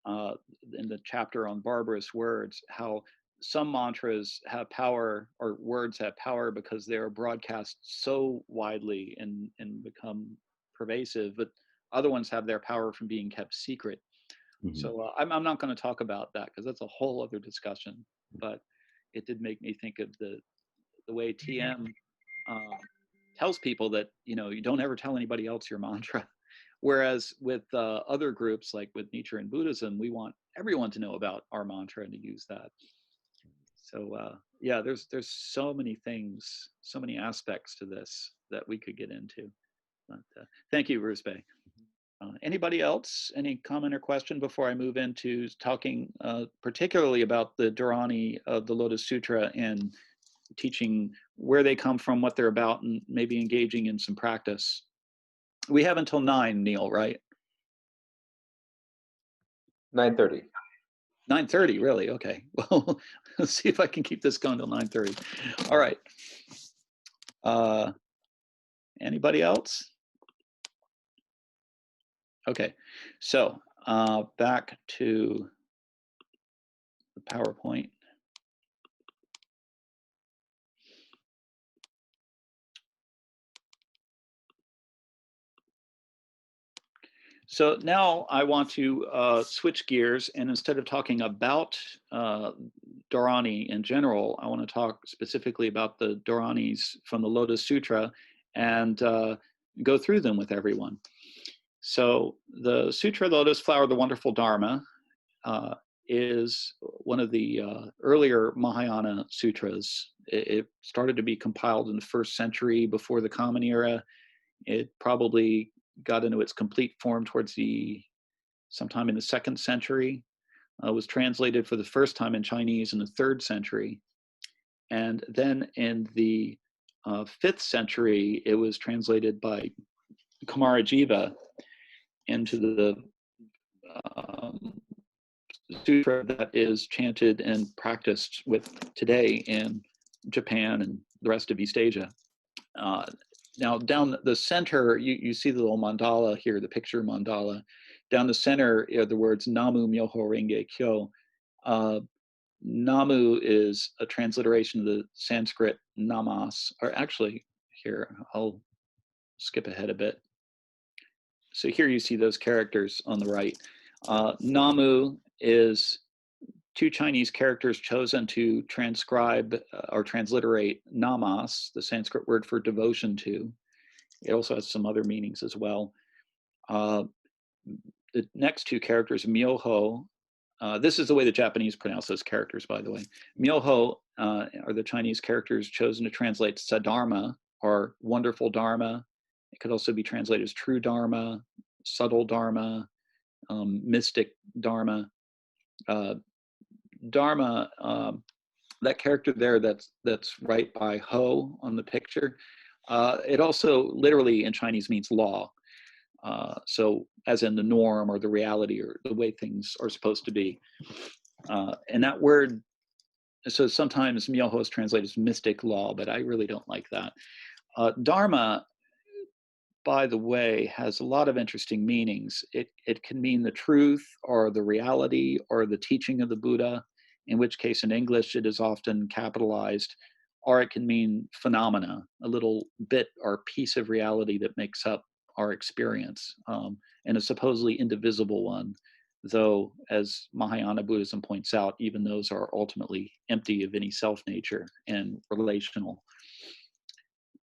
in the chapter on Barbarous Words, how some mantras have power, or words have power, because they're broadcast so widely and become pervasive, but other ones have their power from being kept secret. Mm-hmm. So I'm not going to talk about that, because that's a whole other discussion, but it did make me think of the way TM tells people that, you don't ever tell anybody else your mantra. Whereas with other groups, like with Nichiren Buddhism, we want everyone to know about our mantra and to use that. So yeah, there's so many things, so many aspects to this that we could get into. But thank you, Ruspe. Anybody else? Any comment or question before I move into talking particularly about the dharani of the Lotus Sutra and teaching where they come from, what they're about, and maybe engaging in some practice? We have until 9, Neil, right? 9:30. 9:30, really? Okay. Well, let's see if I can keep this going till 9:30. All right. Anybody else? Okay. So back to the PowerPoint. So now I want to switch gears, and instead of talking about dharani in general, I want to talk specifically about the dharanis from the Lotus Sutra and go through them with everyone. So the Sutra Lotus Flower of the Wonderful Dharma is one of the earlier Mahayana sutras. It started to be compiled in the 1st century before the Common Era. It probably got into its complete form towards sometime in the 2nd century. Was translated for the first time in Chinese in the 3rd century. And then in the 5th century, it was translated by Kumarajiva into the sutra that is chanted and practiced with today in Japan and the rest of East Asia. Now down the center, you see the little mandala here, the picture mandala. Down the center are the words Namu, Myoho, Renge, Kyo. Namu is a transliteration of the Sanskrit namas, or actually here, I'll skip ahead a bit. So here you see those characters on the right. Namu is 2 Chinese characters chosen to transcribe or transliterate namas, the Sanskrit word for devotion to. It also has some other meanings as well. The next 2 characters, Myoho, this is the way the Japanese pronounce those characters, by the way. Myoho are the Chinese characters chosen to translate Sadharma, or wonderful Dharma. It could also be translated as true Dharma, subtle Dharma, mystic Dharma. Dharma, that character there that's right by Ho on the picture, it also literally in Chinese means law. So as in the norm or the reality or the way things are supposed to be. And that word, so sometimes Myoho is translated as mystic law, but I really don't like that. Dharma, by the way, has a lot of interesting meanings. It can mean the truth or the reality or the teaching of the Buddha, in which case in English it is often capitalized, or it can mean phenomena, a little bit or piece of reality that makes up our experience, and a supposedly indivisible one, though, as Mahayana Buddhism points out, even those are ultimately empty of any self-nature and relational.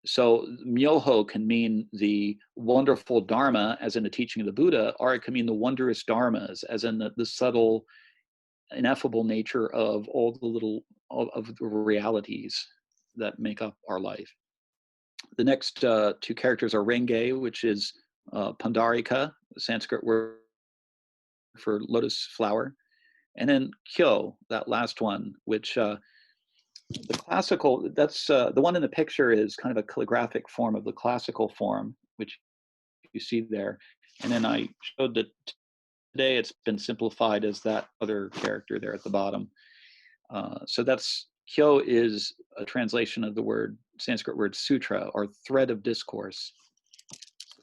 So Myoho can mean the wonderful Dharma, as in the teaching of the Buddha, or it can mean the wondrous Dharmas, as in the subtle, ineffable nature of all the little of the realities that make up our life. The next 2 characters are Renge, which is Pandarika, the Sanskrit word for lotus flower, and then Kyo, that last one, which the classical, that's the one in the picture is kind of a calligraphic form of the classical form, which you see there. And then I showed that today it's been simplified as that other character there at the bottom. So that's, Kyo is a translation of the word, Sanskrit word sutra, or thread of discourse.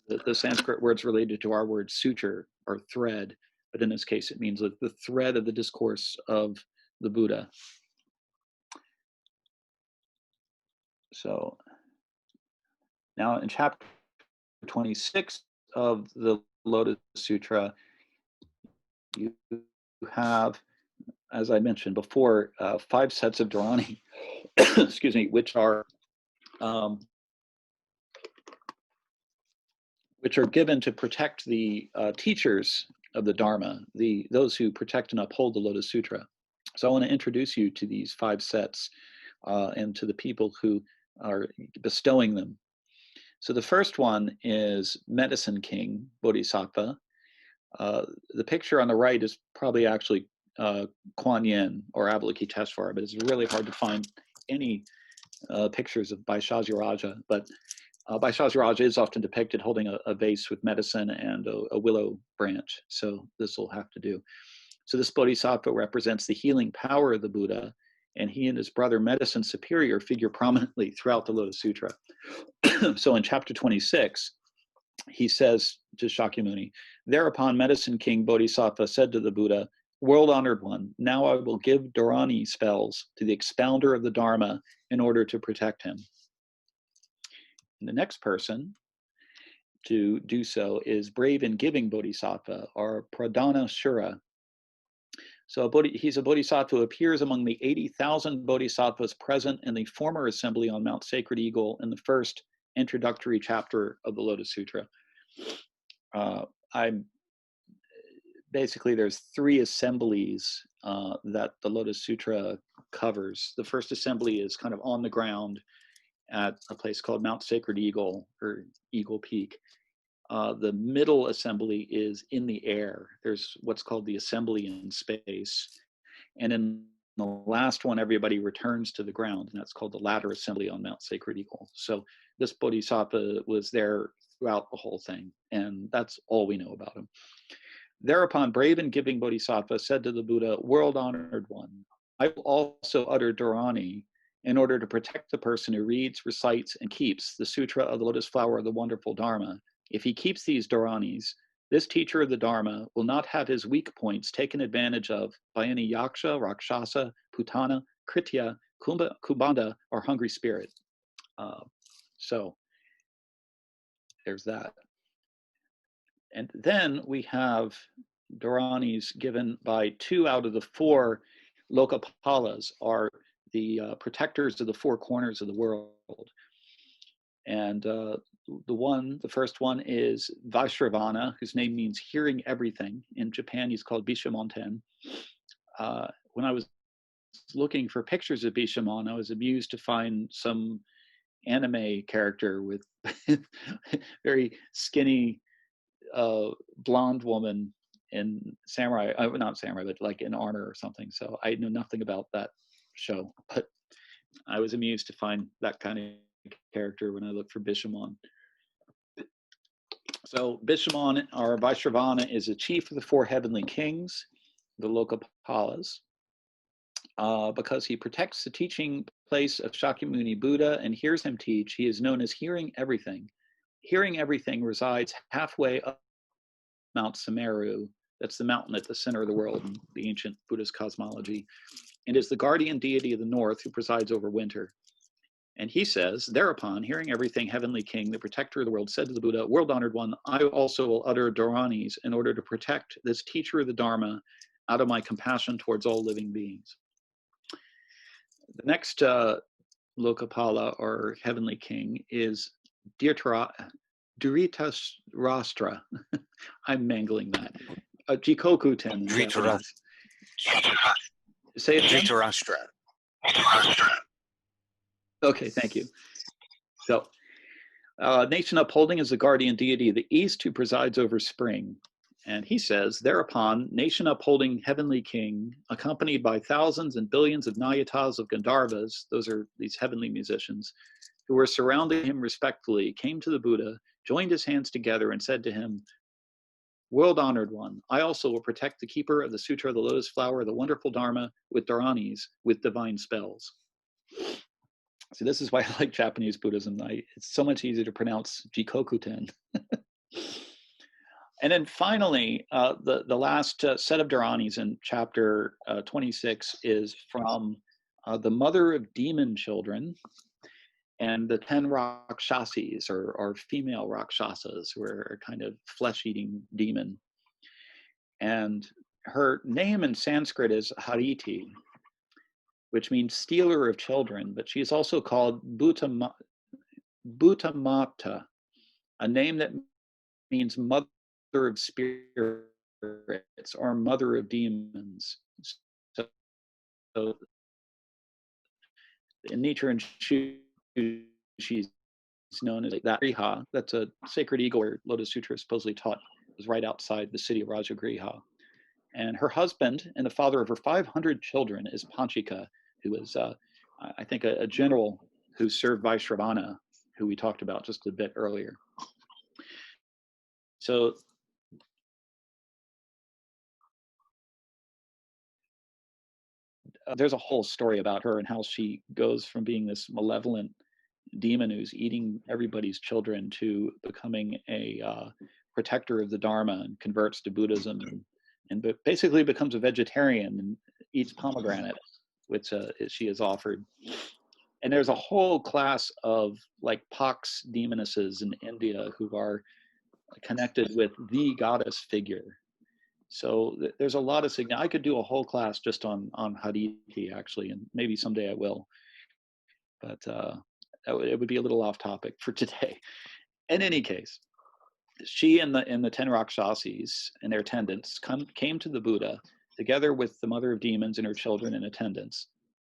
The Sanskrit words related to our word suture, or thread, but in this case it means the thread of the discourse of the Buddha. So now in chapter 26 of the Lotus Sutra, you have, as I mentioned before, 5 sets of dharani, excuse me, which are given to protect the teachers of the Dharma, those who protect and uphold the Lotus Sutra. So I want to introduce you to these 5 sets and to the people who are bestowing them. So the first one is Medicine King, Bodhisattva. The picture on the right is probably actually Kuan Yin or Avalokiteshvara, but it's really hard to find any pictures of Vaishajiraja. But Vaishajiraja is often depicted holding a vase with medicine and a willow branch. So this will have to do. So this Bodhisattva represents the healing power of the Buddha, and he and his brother Medicine Superior figure prominently throughout the Lotus Sutra. So in chapter 26, he says to Shakyamuni, thereupon Medicine King Bodhisattva said to the Buddha, world-honored one, now I will give dharani spells to the expounder of the Dharma in order to protect him. And the next person to do so is Brave and Giving Bodhisattva, or Pradhana Shura. So he's a bodhisattva who appears among the 80,000 bodhisattvas present in the former assembly on Mount Sacred Eagle in the first introductory chapter of the Lotus Sutra. Basically, there's 3 assemblies that the Lotus Sutra covers. The first assembly is kind of on the ground at a place called Mount Sacred Eagle, or Eagle Peak. The middle assembly is in the air. There's what's called the assembly in space. And in the last one, everybody returns to the ground, and that's called the Latter Assembly on Mount Sacred Eagle. So this Bodhisattva was there throughout the whole thing, and that's all we know about him. Thereupon, brave and giving Bodhisattva said to the Buddha, world-honored one, I will also utter dharani in order to protect the person who reads, recites, and keeps the Sutra of the Lotus Flower of the Wonderful Dharma. If he keeps these dharanis, this teacher of the Dharma will not have his weak points taken advantage of by any yaksha, rakshasa, putana, kritya, kubanda, or hungry spirit. So there's that. And then we have dharanis given by 2 out of the 4 lokapalas, are the protectors of the 4 corners of the world. And the first one is Vaishravana, whose name means hearing everything. In Japan, he's called Bishamonten. When I was looking for pictures of Bishamon, I was amused to find some anime character with very skinny blonde woman in samurai, not samurai, but like in armor or something. So I know nothing about that show, but I was amused to find that kind of character when I looked for Bishamon. So Bishamon, or Vaishravana, is a chief of the 4 heavenly kings, the Lokapalas, because he protects the teaching place of Shakyamuni Buddha and hears him teach. He is known as hearing everything. Hearing everything resides halfway up Mount Sumeru. That's the mountain at the center of the world in the ancient Buddhist cosmology, and is the guardian deity of the north who presides over winter. And he says, thereupon, hearing everything, heavenly king, the protector of the world, said to the Buddha, world-honored one, I also will utter dharanis in order to protect this teacher of the Dharma out of my compassion towards all living beings. The next Lokapala, or heavenly king, is Dhritarashtra. I'm mangling that. Jikoku-ten in Japanese. Say it again? Dhritarashtra. Okay, thank you. So, nation upholding is the guardian deity of the East who presides over spring. And he says, thereupon, nation upholding heavenly king, accompanied by thousands and billions of nayatas of Gandharvas, those are these heavenly musicians, who were surrounding him respectfully, came to the Buddha, joined his hands together, and said to him, world-honored one, I also will protect the keeper of the Sutra of the Lotus Flower, the wonderful Dharma, with dharanis, with divine spells. So this is why I like Japanese Buddhism. It's so much easier to pronounce Jikoku-ten. And then finally, the last set of dharanis in chapter 26 is from the mother of demon children and the 10 rakshasis, or female rakshasas, who are a kind of flesh-eating demon. And her name in Sanskrit is Hariti, which means stealer of children, but she is also called Bhutamata, a name that means mother of spirits or mother of demons. So in Nichiren Shu, she's known as that Griha. That's a sacred eagle where Lotus Sutra is supposedly taught, was right outside the city of Rajagriha. And her husband and the father of her 500 children is Panchika, who is, I think, a general who served Vaishravana, who we talked about just a bit earlier. So there's a whole story about her and how she goes from being this malevolent demon who's eating everybody's children to becoming a protector of the Dharma and converts to Buddhism and basically becomes a vegetarian and eats pomegranate, which she is offered. And there's a whole class of like pox demonesses in India who are connected with the goddess figure. So there's a lot of significance. I could do a whole class just on Hariti, actually, and maybe someday I will. But it would be a little off topic for today. In any case, she and the 10 rakshasis and their attendants came to the Buddha together with the mother of demons and her children in attendance.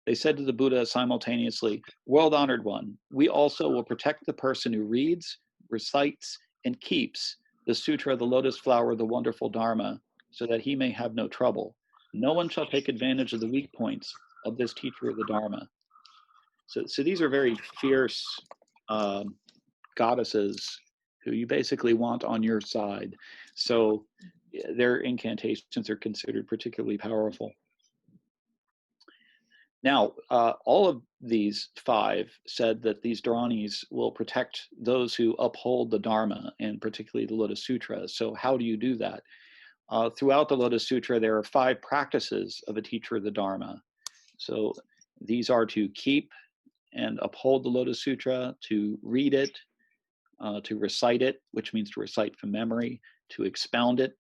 They said to the Buddha simultaneously, world-honored one, we also will protect the person who reads, recites, and keeps the Sutra of the Lotus Flower, the wonderful Dharma, so that he may have no trouble. No one shall take advantage of the weak points of this teacher of the Dharma. So these are very fierce goddesses who you basically want on your side. So their incantations are considered particularly powerful. Now, all of these 5 said that these dharanis will protect those who uphold the Dharma, and particularly the Lotus Sutra. So how do you do that? Throughout the Lotus Sutra, there are 5 practices of a teacher of the Dharma. So these are to keep and uphold the Lotus Sutra, to read it, to recite it, which means to recite from memory, to expound it,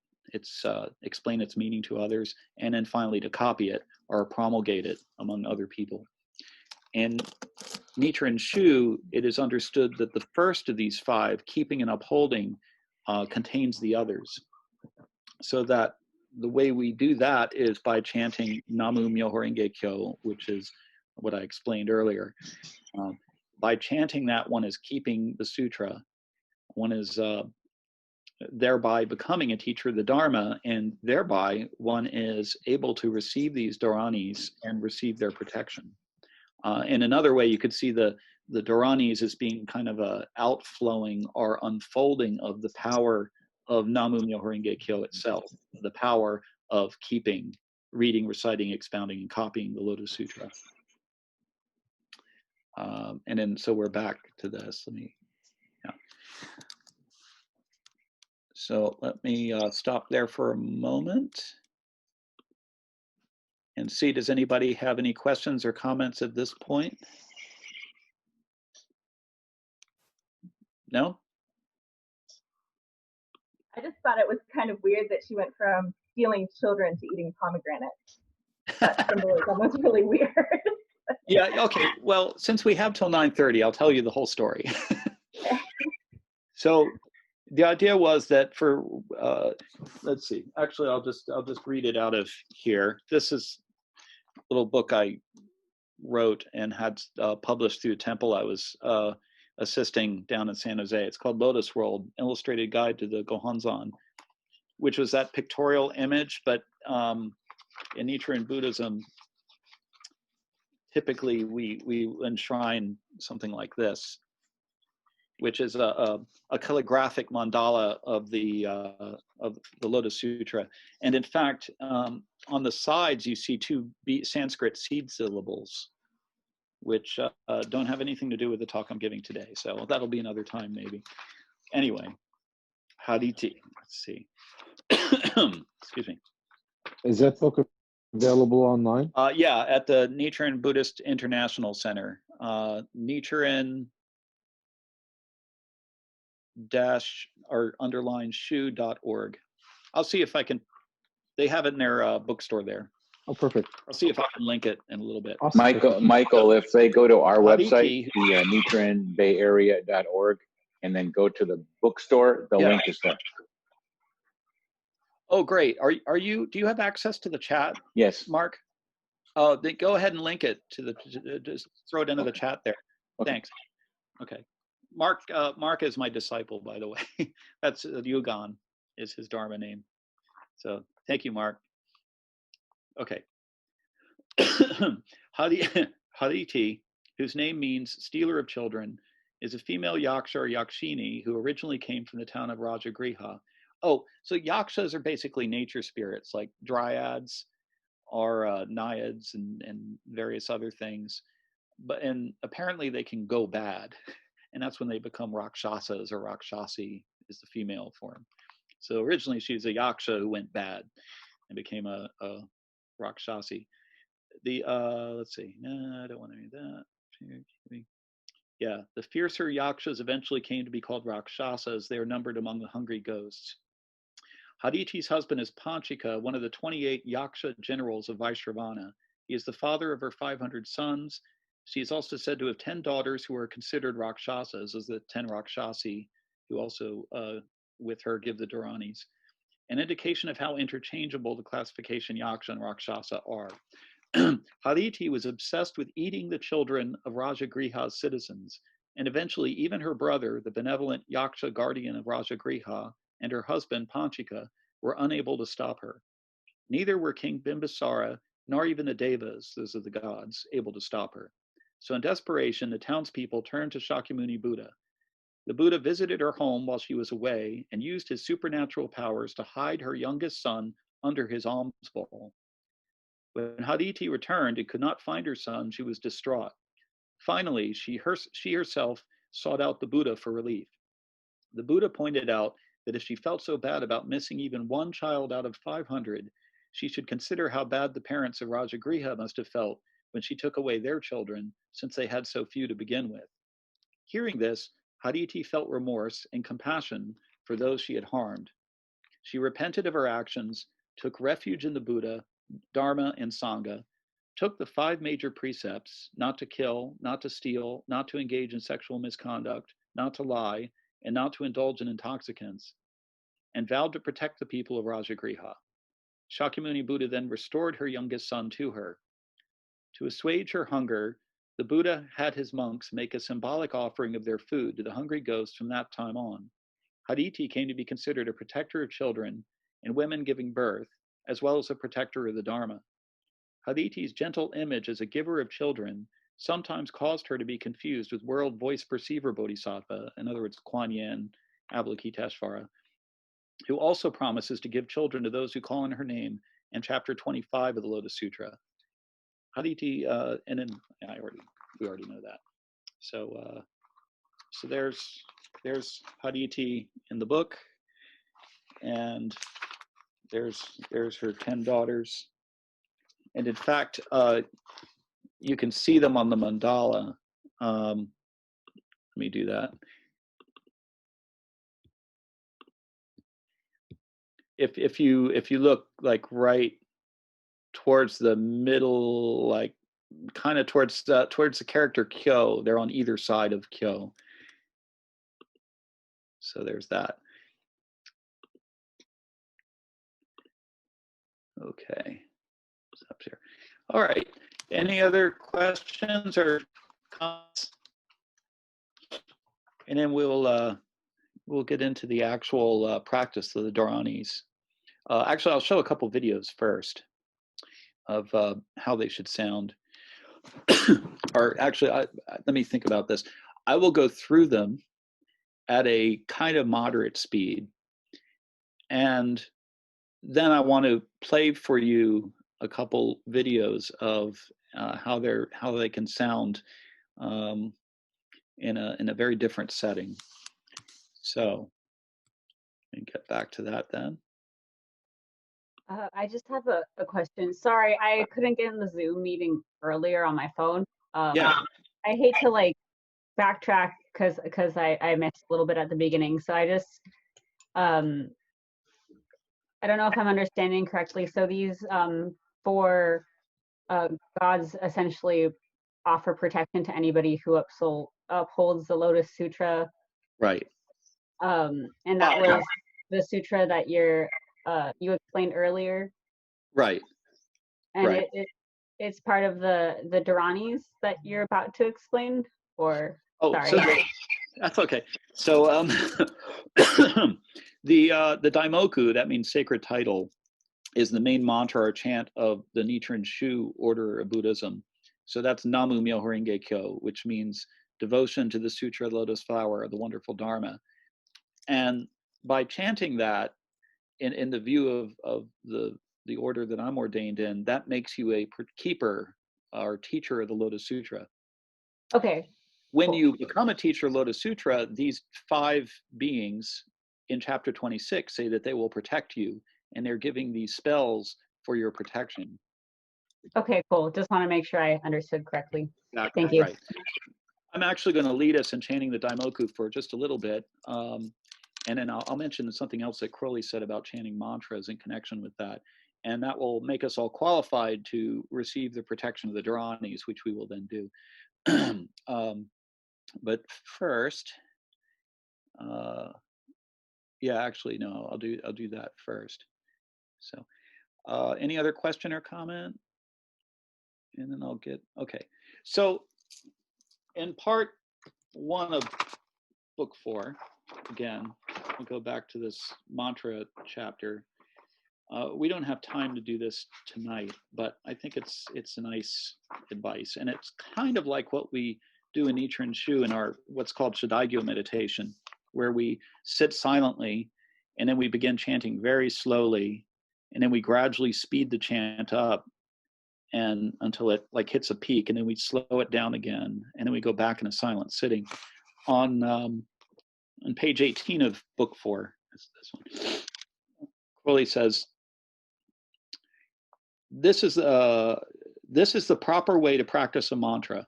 explain its meaning to others, and then finally to copy it or promulgate it among other people. In Nichiren Shu, it is understood that the first of these 5, keeping and upholding, contains the others. So that the way we do that is by chanting Namu Myoho Renge Kyo, which is what I explained earlier. By chanting that, one is keeping the sutra, one is thereby becoming a teacher of the Dharma, and thereby one is able to receive these dharanis and receive their protection. In another way, you could see the dharanis as being kind of a outflowing or unfolding of the power of Namu Myoho Renge Kyo itself, the power of keeping, reading, reciting, expounding, and copying the Lotus Sutra. And then, so we're back to this. So let me stop there for a moment and see, does anybody have any questions or comments at this point? No? I just thought it was kind of weird that she went from stealing children to eating pomegranates. That symbolism was really weird. Yeah, okay. Well, since we have till 9:30, I'll tell you the whole story. So the idea was that for, let's see, actually, I'll just read it out of here. This is a little book I wrote and had published through a temple I was assisting down in San Jose. It's called Lotus World, Illustrated Guide to the Gohonzon, which was that pictorial image, but in Nichiren Buddhism, typically we enshrine something like this, which is a calligraphic mandala of the Lotus Sutra. And in fact, on the sides, you see 2 Sanskrit seed syllables, which don't have anything to do with the talk I'm giving today. So that'll be another time maybe. Anyway, Haditi, let's see. Excuse me. Is that book available online? Yeah, at the Nichiren Buddhist International Center. Nichiren _shu.org. I'll see if I can, they have it in their bookstore there. Oh, perfect. I'll see if I can link it in a little bit. Awesome. Michael, if they go to our Haditi, website, the NichirenBayArea.org, and then go to the bookstore, the link is there. Oh, great. Are you, do you have access to the chat? Yes. Mark? Oh, then go ahead and link it to the, just throw it into the chat there. Okay. Thanks. Okay. Mark is my disciple, by the way. That's Yugan is his Dharma name. So thank you, Mark. Okay. Haditi, whose name means stealer of children, is a female yaksha or yakshini who originally came from the town of Rajagriha. Oh, so yakshas are basically nature spirits like dryads or naiads and various other things. And apparently they can go bad. And that's when they become rakshasas, or rakshasi is the female form. So originally she was a yaksha who went bad and became a rakshasi. Let's see, no, I don't want to do that. Yeah, the fiercer yakshas eventually came to be called rakshasas. They are numbered among the hungry ghosts. Haditi's husband is Panchika, one of the 28 yaksha generals of Vaishravana. He is the father of her 500 sons. She is also said to have 10 daughters who are considered rakshasas, as the 10 rakshasi who also with her give the dharanis. An indication of how interchangeable the classification yaksha and rakshasa are. Haditi was obsessed with eating the children of Rajagriha's citizens, and eventually even her brother, the benevolent yaksha guardian of Rajagriha, and her husband, Panchika, were unable to stop her. Neither were King Bimbisara nor even the devas, those are the gods, able to stop her. So in desperation, the townspeople turned to Shakyamuni Buddha. The Buddha visited her home while she was away and used his supernatural powers to hide her youngest son under his alms bowl. When Haditi returned and could not find her son, she was distraught. Finally, she herself sought out the Buddha for relief. The Buddha pointed out that if she felt so bad about missing even one child out of 500, she should consider how bad the parents of Rajagriha must have felt when she took away their children, since they had so few to begin with. Hearing this, Haditi felt remorse and compassion for those she had harmed. She repented of her actions, took refuge in the Buddha, Dharma, and Sangha, took the 5 major precepts, not to kill, not to steal, not to engage in sexual misconduct, not to lie, and not to indulge in intoxicants, and vowed to protect the people of Rajagriha. Shakyamuni Buddha then restored her youngest son to her. To assuage her hunger, the Buddha had his monks make a symbolic offering of their food to the hungry ghosts from that time on. Haditi came to be considered a protector of children and women giving birth, as well as a protector of the Dharma. Haditi's gentle image as a giver of children sometimes caused her to be confused with world voice perceiver bodhisattva, in other words, Kuan Yin, Avalokiteshvara, who also promises to give children to those who call on her name in chapter 25 of the Lotus Sutra. Haditi, and then we already know that. So, so there's Haditi in the book, and there's her 10 daughters, and in fact, you can see them on the mandala. Let me do that. If you look like right towards the middle, like kind of towards the character Kyo, they're on either side of Kyo. So there's that. Okay, up here. All right. Any other questions or comments? And then we'll get into the actual practice of the dharanis. Actually, I'll show a couple videos first of how they should sound. Or actually, let me think about this. I will go through them at a kind of moderate speed, and then I want to play for you a couple videos of how they can sound in a very different setting. So, let me get back to that then. I just have a question. Sorry, I couldn't get in the Zoom meeting earlier on my phone. Yeah. I hate to like backtrack because I missed a little bit at the beginning. So I just I don't know if I'm understanding correctly. So these 4 gods essentially offer protection to anybody who upholds the Lotus Sutra. Right. And that was the sutra that you explained earlier. Right. And right. it's part of the dharanis that you're about to explain, or sorry. So that's okay. So the daimoku, that means sacred title, is the main mantra or chant of the Nichiren Shu order of Buddhism. So that's Namu Myoho Renge Kyo, which means devotion to the Sutra of the Lotus Flower, the wonderful Dharma. And by chanting that, in the view of the order that I'm ordained in, that makes you a keeper or teacher of the Lotus Sutra. Okay. When you become a teacher of Lotus Sutra, these 5 beings in chapter 26 say that they will protect you, and they're giving these spells for your protection. Okay, cool. Just want to make sure I understood correctly. Exactly. Thank you. Right. I'm actually going to lead us in chanting the daimoku for just a little bit. And then I'll mention something else that Crowley said about chanting mantras in connection with that. And that will make us all qualified to receive the protection of the dharanis, which we will then do. But first, yeah, actually, no, I'll do that first. So any other question or comment? And then I'll get, okay. So in part 1 of book 4, again, I'll go back to this mantra chapter. We don't have time to do this tonight, but I think it's a nice advice, and it's kind of like what we do in Nichiren Shu in our what's called Shidaigyo meditation, where we sit silently, and then we begin chanting very slowly, and then we gradually speed the chant up, and until it like hits a peak, and then we slow it down again, and then we go back in a silent sitting. On page 18 of book 4, this one, Crowley says, this is the proper way to practice a mantra.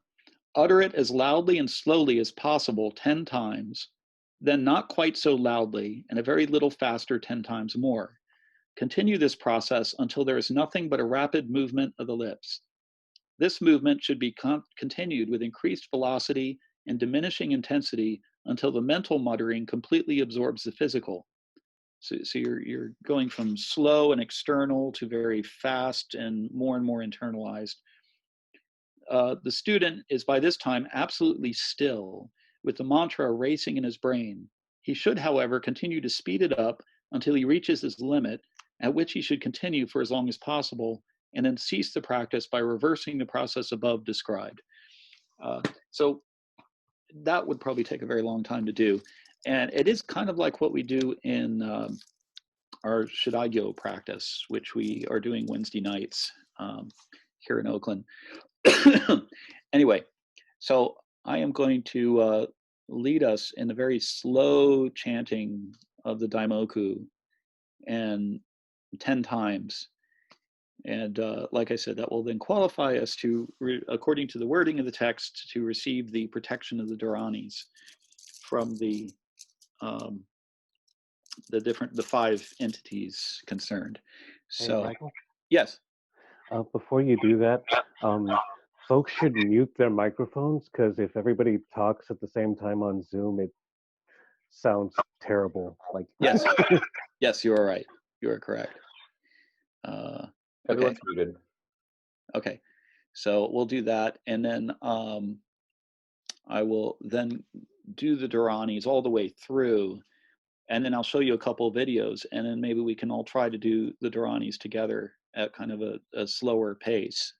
Utter it as loudly and slowly as possible 10 times, then not quite so loudly, and a very little faster 10 times more. Continue this process until there is nothing but a rapid movement of the lips. This movement should be continued with increased velocity and diminishing intensity until the mental muttering completely absorbs the physical. So you're going from slow and external to very fast and more internalized. The student is by this time absolutely still, with the mantra racing in his brain. He should, however, continue to speed it up until he reaches his limit, at which he should continue for as long as possible, and then cease the practice by reversing the process above described. So that would probably take a very long time to do. And it is kind of like what we do in our Shidaigyo practice, which we are doing Wednesday nights here in Oakland. Anyway, so I am going to lead us in the very slow chanting of the Daimoku, and 10 times. And like I said, that will then qualify us to, according to the wording of the text, to receive the protection of the dharanis from the 5 entities concerned. So, hey, Michael? Yes. Before you do that, folks should mute their microphones, because if everybody talks at the same time on Zoom, it sounds terrible. Like yes, yes, you are right. You are correct. Everyone's muted. Okay, so we'll do that, and then I will then do the dharanis all the way through, and then I'll show you a couple of videos, and then maybe we can all try to do the dharanis together at kind of a slower pace.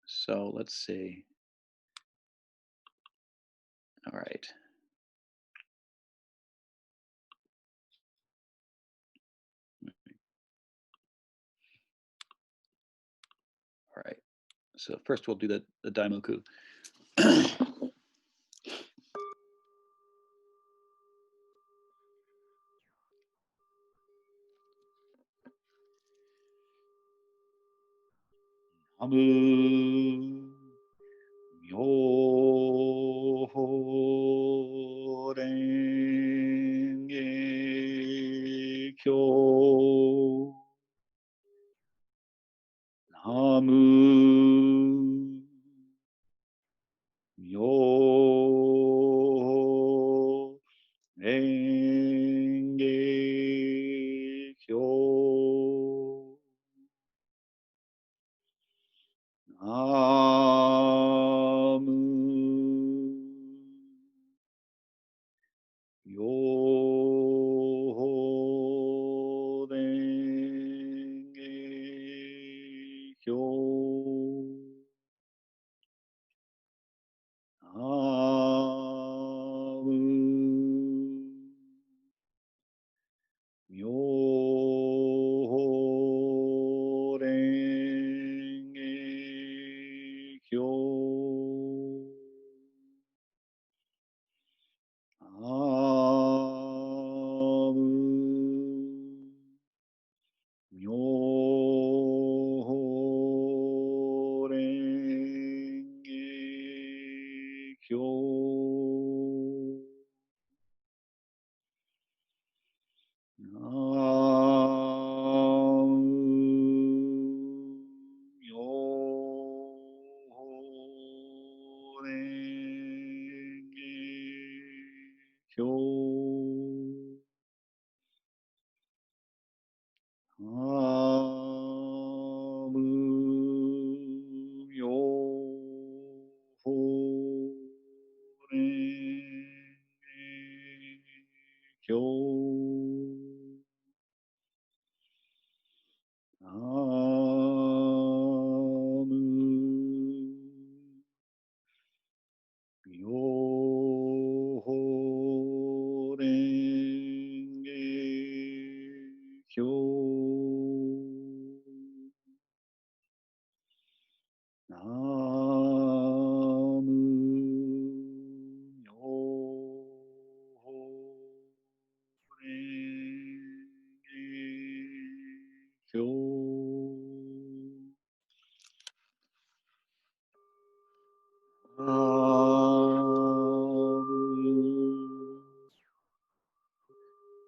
So let's see. All right. All right. So first we'll do the Daimoku. Namu Myoho Renge Kyo. Namu Myoho Renge Kyo. Myoho Renge Kyo. Namu Myoho Renge Kyo.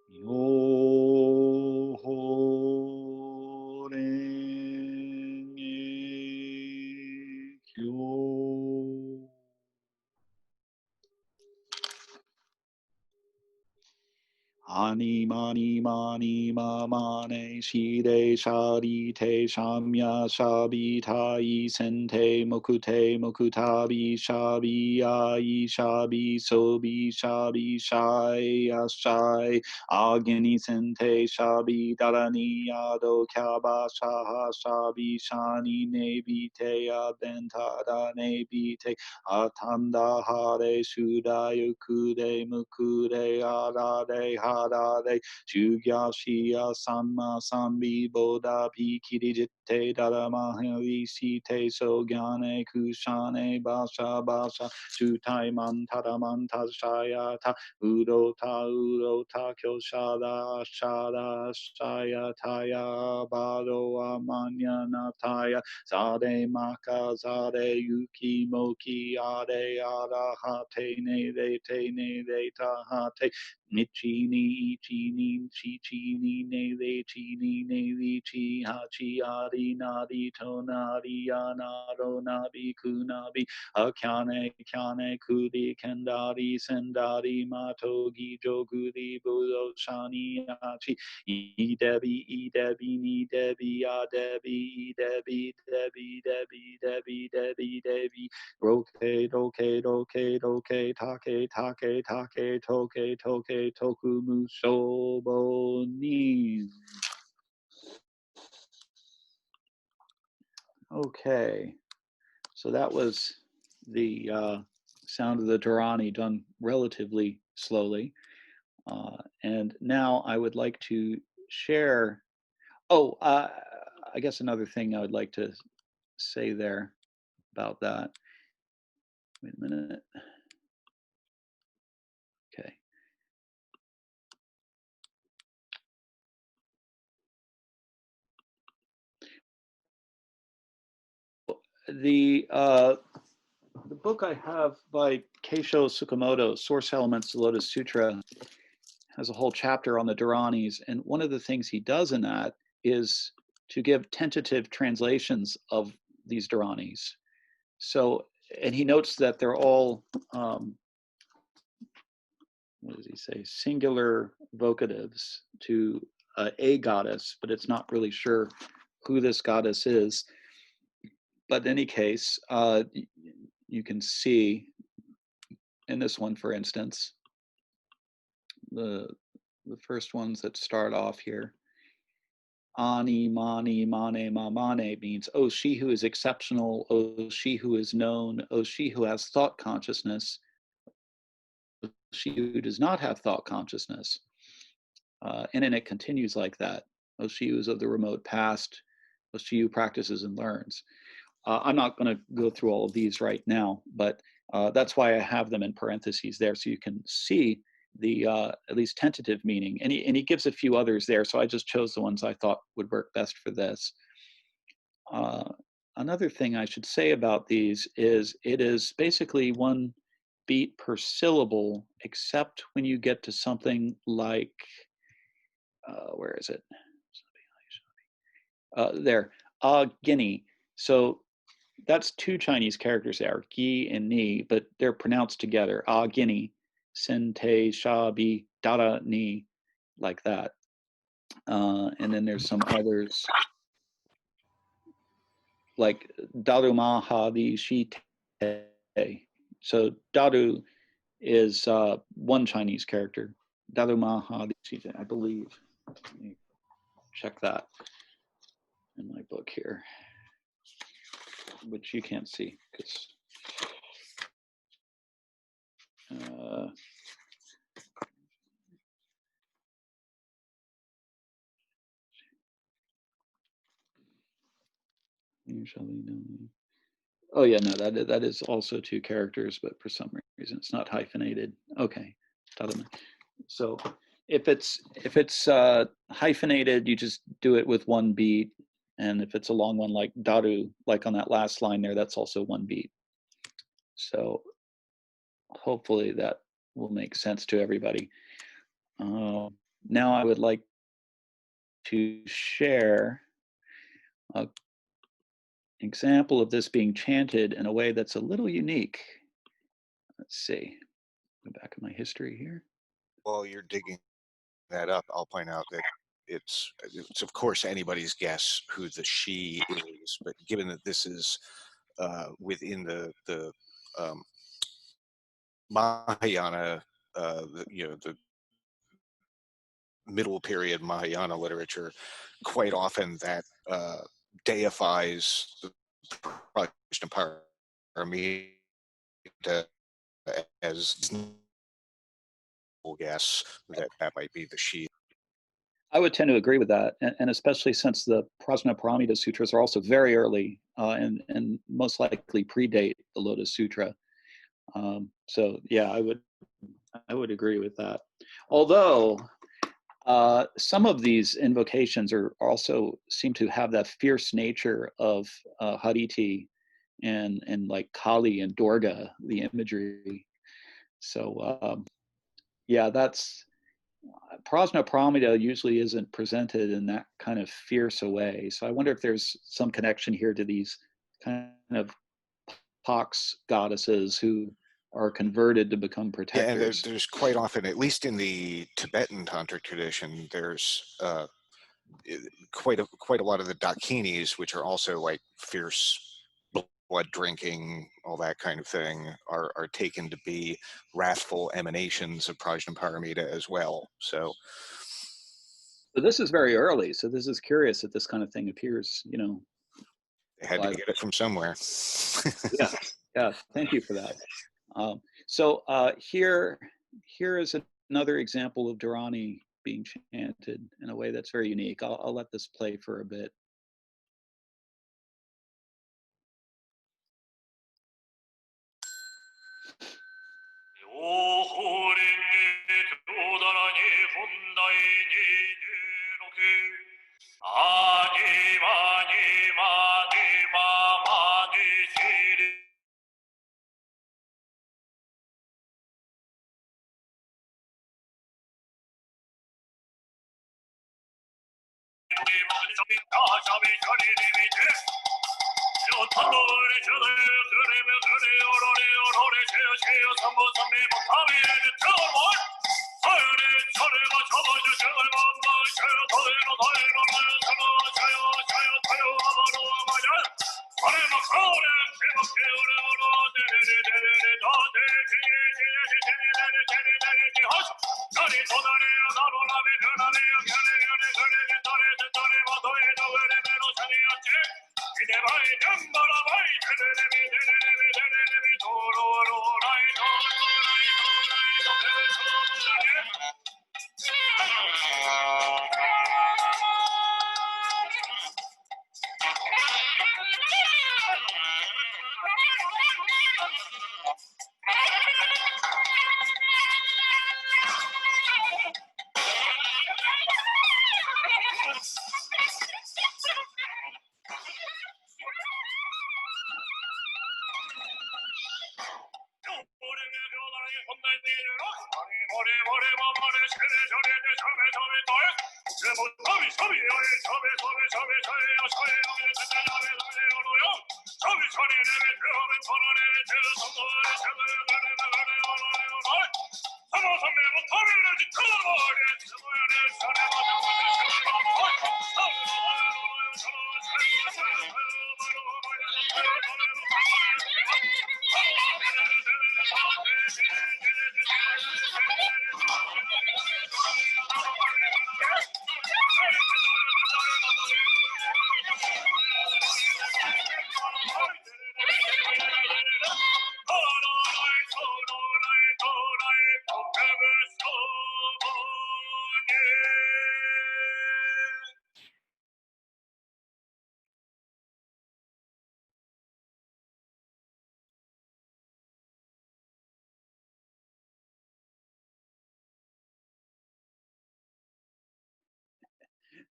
Myoho Renge Kyo. Ani mani mani mamane shire shari te shamya shabi tai sente mokute mokutabi shabi ai shabi sobi shabi shai ashai agni sente shabi dharani ado kyaba shaha shabi shani nebi te abentada nebi te atanda hare shudayokude mukude arade harade shugya shia samma sambi bodha pikiri jitte dharamahari site sogyane kushane basha basha sutai mantara mantashayata urota kyoshada shada shayataya bado amanyanataya Zade maka zade yuki moki ade ada hate ne de ta hate nichi ni ichi ni chi chi ni ne de chi ni ne de chi ha chi adi nadi to nadi anaro nabi kunabi akyane kyane kudi kendari sendari matogi joguri budo shani achi Debbie, ni Debbie, Debbie, Debbie, Debbie, Debbie, Debbie, Debbie, Debbie, roke, take, toku, mushobo, ni. Okay, so that was the sound of the dharani done relatively slowly. And now I would like to share. Oh, I guess another thing I would like to say there about that. Wait a minute. Okay. The book I have by Keisho Tsukamoto, Source Elements, the Lotus Sutra, has a whole chapter on the dharanis. And one of the things he does in that is to give tentative translations of these dharanis. So, and he notes that they're all, what does he say, singular vocatives to a goddess, but it's not really sure who this goddess is. But in any case, you can see in this one, for instance, the first ones that start off here, Ani, Mani, Mane, Mamane means, oh, she who is exceptional, oh, she who is known, oh, she who has thought consciousness, she who does not have thought consciousness. And then it continues like that. Oh, she who is of the remote past, oh, she who practices and learns. I'm not going to go through all of these right now, but that's why I have them in parentheses there, so you can see the at least tentative meaning. And he gives a few others there, so I just chose the ones I thought would work best for this. Another thing I should say about these is it is basically one beat per syllable, except when you get to something like, where is it? There, Guinea. So that's two Chinese characters there, Gi and Ni, but they're pronounced together. Guinea, Sen, Te, Sha, Bi, Dara, Ni, like that. And then there's some others, like Daru Ma, Ha, Di, Shi, Te. So Daru is one Chinese character. Daru Ma, Ha, Di, Shi, Te, I believe. Let me check that in my book here, which you can't see because Oh yeah, no, that is also 2 characters, but for some reason it's not hyphenated. Okay, so if it's hyphenated, you just do it with 1 beat, and if it's a long one like daru, like on that last line there, that's also 1 beat. So hopefully that will make sense to everybody. Now I would like to share an example of this being chanted in a way that's a little unique. Let's see, go back in my history here. While you're digging that up, I'll point out that it's of course anybody's guess who the she is, but given that this is within the Mahayana, the middle period Mahayana literature, quite often that deifies the Prajnaparamita as guess that might be the she. I would tend to agree with that, and especially since the Prajnaparamita sutras are also very early and most likely predate the Lotus Sutra. So yeah, I would agree with that. Although some of these invocations are also seem to have that fierce nature of Hariti and like Kali and Durga, the imagery. So yeah, that's Prajnaparamita usually isn't presented in that kind of fierce a way. So I wonder if there's some connection here to these kind of pox goddesses who are converted to become protectors. Yeah, and there's quite often, at least in the Tibetan tantric tradition, there's quite a lot of the dakinis, which are also like fierce blood drinking, all that kind of thing, are taken to be wrathful emanations of Prajnaparamita as well. So this is very early. So this is curious that this kind of thing appears, they had to get it from somewhere. Yeah. Thank you for that. So here is another example of dharani being chanted in a way that's very unique. I'll let this play for a bit.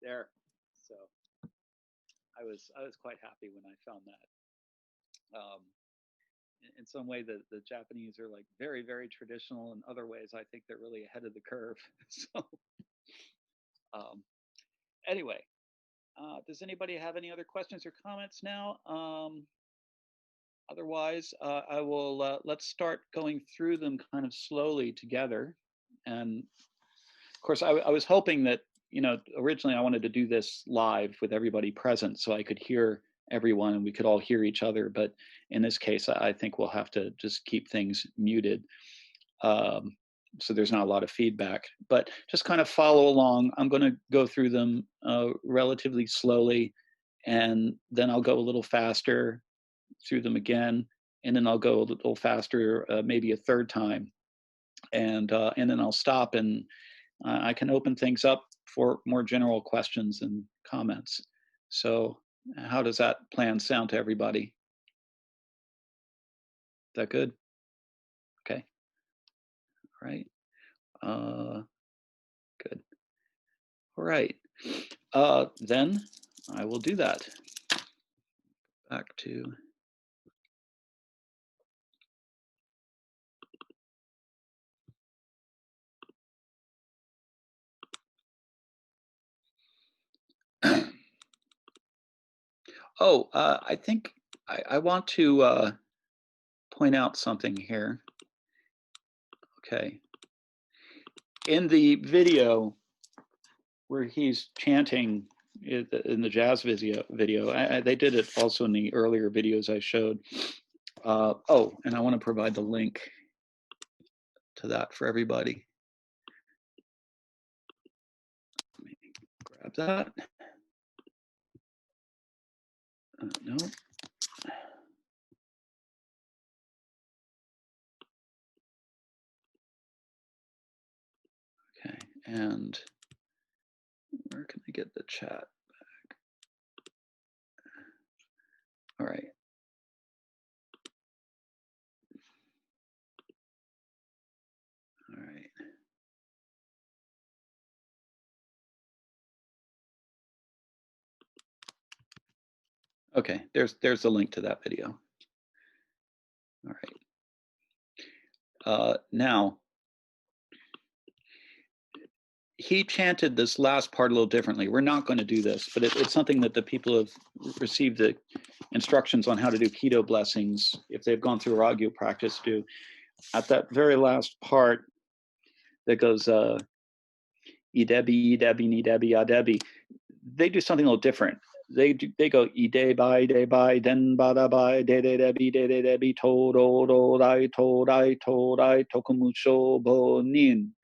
there. So I was quite happy when I found that. In some way, the Japanese are like very, very traditional. In other ways, I think they're really ahead of the curve. So anyway, does anybody have any other questions or comments now? Otherwise, I will, let's start going through them kind of slowly together. And of course, I was hoping that, originally I wanted to do this live with everybody present so I could hear everyone and we could all hear each other. But in this case, I think we'll have to just keep things muted. So there's not a lot of feedback, but just kind of follow along. I'm going to go through them relatively slowly, and then I'll go a little faster through them again, and then I'll go a little faster, maybe a third time, and then I'll stop, and I can open things up for more general questions and comments. So how does that plan sound to everybody? Is that good? Okay. All right. Good. All right. Then I will do that. Back to. Oh, I think I want to point out something here. Okay. In the video where he's chanting in the jazz video, they did it also in the earlier videos I showed. Oh, and I want to provide the link to that for everybody. Let me grab that. No. Okay, and where can I get the chat back? All right. All right. Okay, there's the link to that video. All right. Now, he chanted this last part a little differently. We're not going to do this, but it's something that the people have received the instructions on how to do keto blessings, if they've gone through Ragyu practice, do. At that very last part that goes, Idebi, Idebi, Nidebi, Adebi, they do something a little different. They go Ide den bada bai, de debi, told, I, tokumusho bo nin.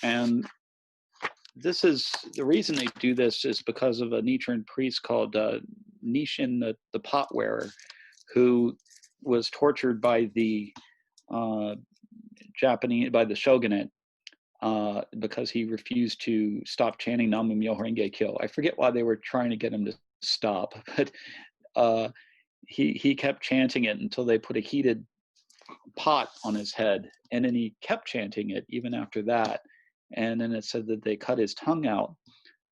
And this is the reason they do this is because of a Nichiren priest called Nishin the pot wearer, who was tortured by the by the shogunate because he refused to stop chanting Namu Myoho Renge Kyo. I forget why they were trying to get him to stop, but he kept chanting it until they put a heated pot on his head, and then he kept chanting it even after that. And then it said that they cut his tongue out.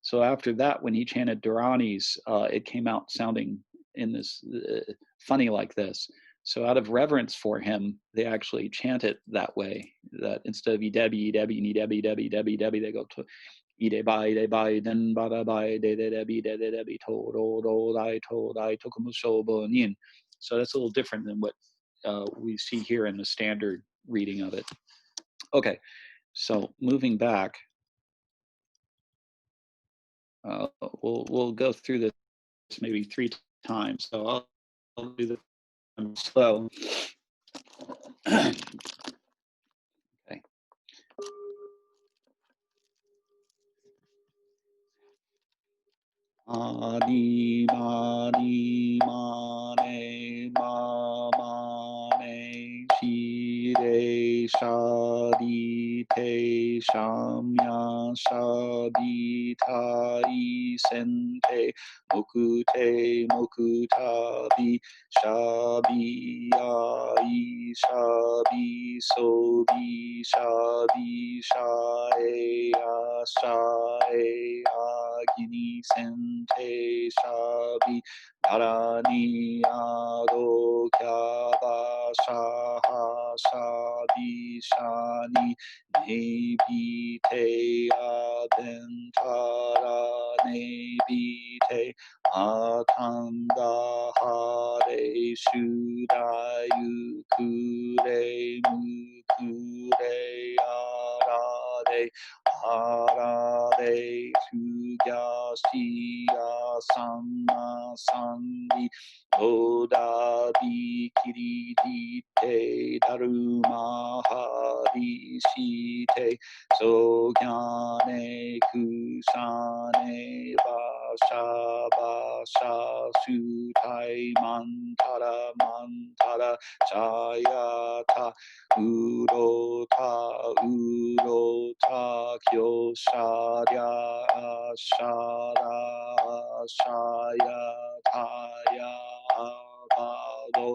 So after that, when he chanted dharanis, it came out sounding in this funny like this. So out of reverence for him, they actually chant it that way. That instead of Idebi, Idebi, Nidebi, Debi, Debi, Debi, they go to Idebai, den bada bai, de debi, told, I, tokumusho bo nin. So that's a little different than what we see here in the standard reading of it. Okay, so moving back, we'll go through this maybe 3 times. So I'll do this slow. Okay. Adi mani mane ma mane shire shadite shamya shaditai sente mokute mokutabi shabi shabi sobi shabi shae shae agini sente shabi dharani ado kyaba shaha shabi shani nebi te adentara nebi te atanda hare shudayu kure mukure arade arade sugyasya samma sandi odabi kiridite daruma harishite sogyane kusane vasha vasha sutai mantara mantara chayata urota urota kyosharya ashara ashaya taya abado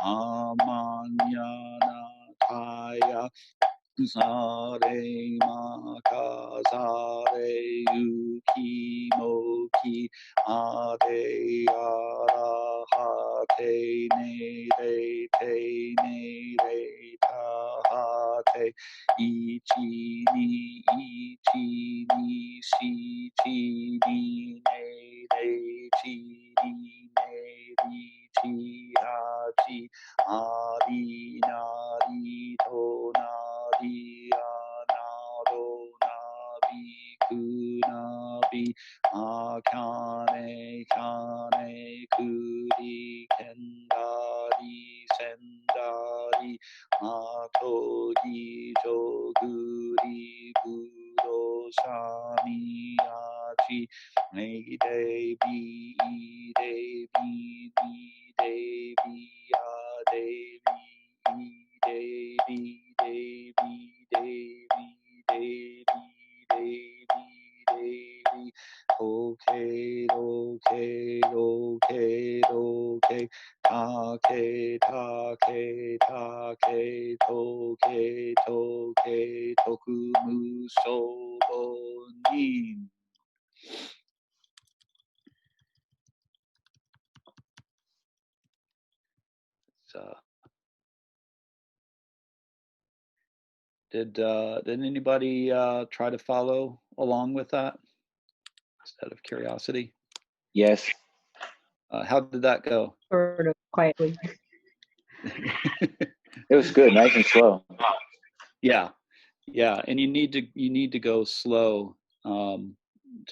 amanyana taya Zare maka zare yuki moki ade arahate ne re te ne re tahate ichi ni shi chi ni ne re chi ni ne ri chi ha chi ari nari to nari anado nabi kunabi akane kane kuri kendari sendari matogi joguri buro shani achi devi devi devi devi devi devi devi devi devi devi okay okay okay okay take take take toke toke tokumu sobonin. So, did anybody try to follow along with that? Just out of curiosity. Yes. How did that go? Sort of quietly. It was good, nice and slow. Yeah, yeah, and you need to go slow to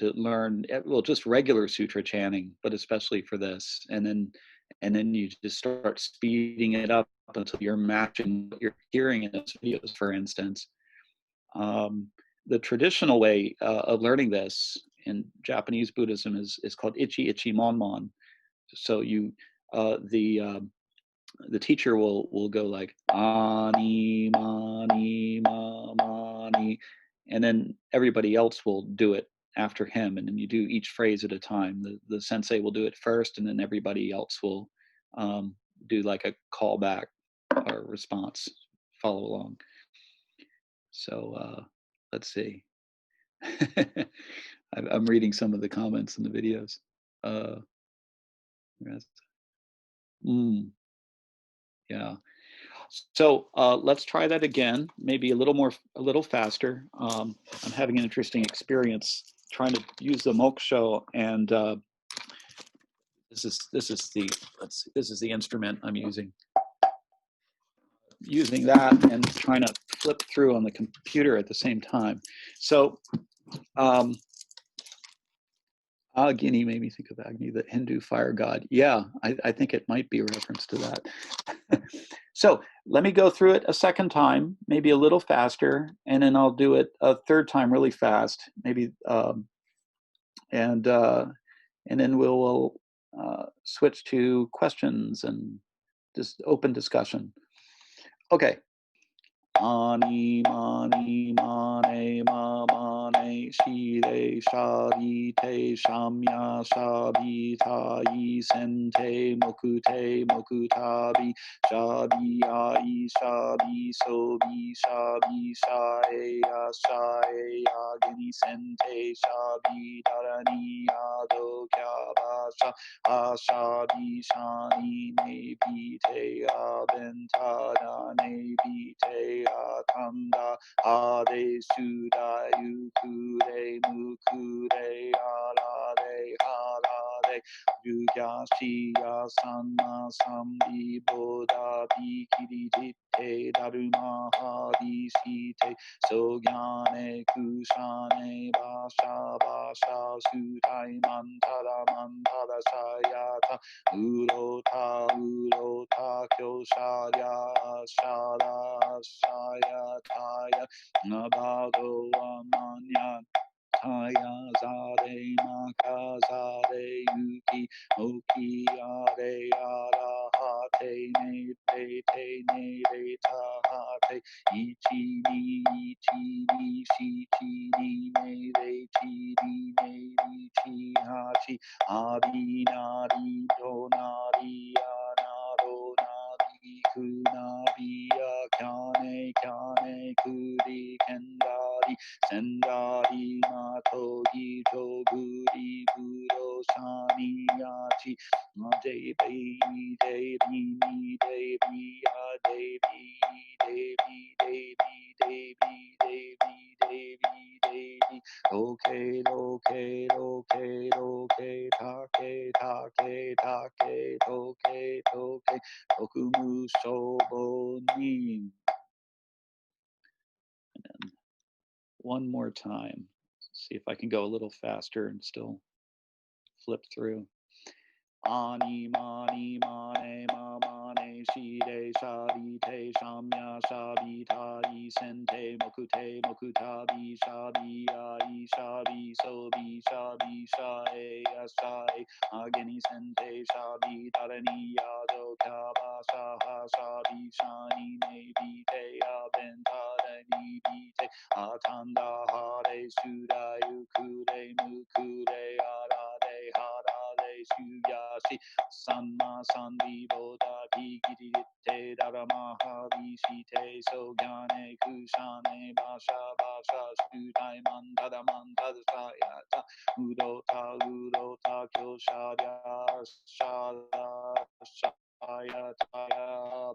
learn, well, just regular sutra chanting, but especially for this, and then you just start speeding it up until you're matching what you're hearing in those videos. For instance, the traditional way of learning this in Japanese Buddhism is called ichi ichi mon mon. So you the teacher will go like ani mani ma mani, and then everybody else will do it after him, and then you do each phrase at a time. The sensei will do it first, and then everybody else will do like a callback or response, follow along. So let's see. I'm reading some of the comments in the videos. Yeah. So let's try that again, maybe a little faster. I'm having an interesting experience trying to use the moksho, and this is the instrument I'm using that and trying to flip through on the computer at the same time. So Agni made me think of Agni, the Hindu fire god. Yeah, I think it might be a reference to that. So let me go through it a second time, maybe a little faster, and then I'll do it a third time really fast, maybe, and then we'll switch to questions and just open discussion. Okay. Ani mani mane ma mane shire shari te shamya shabi tai sente mokute mokutabi shabi ai shabi sobi shabi shae shae agni sente shabi dharani ado kya Ashabi shani ne bite abentada ne bite atanda ade suda yukure mukure arade harade yugashi asana sambi boda bikiri jitte daruma hadi shite sogyane kushane basha basha sudai mantara mantara shayata urota urota kyosharya shara shayataya nabado amanya Kaya zade makazade yuki moki ade arahate ne te tahate ichi ni shichi ni ne re chi ni ne ri chi hachi adi nadi do nadi anado nadi kunadi kyane kyane kuri kendari Sendari mato gito guri guro sani yachi devi devi devi devi devi devi devi devi devi devi okay okay okay okay take take take toke toke tokumu shobo ni. One more time. See if I can go a little faster and still flip through. Ani mani mane ma mane shire shari te shamya shabi tai sente mokute mokutabi shabi ai shabi sobi shabi shae ashae ageni sente shabi dharani yado kaba shaha shabi shani ne bite abentadani bite atanda hare suda yukure mukure arade harade suyashi Sanma Sandi Boda Bigirite Daramaha Vishite Sogyane Kushane Basha Basha Studai Mandada Mandada Sayata Udota Udota Kyoshadya Shada Shayataya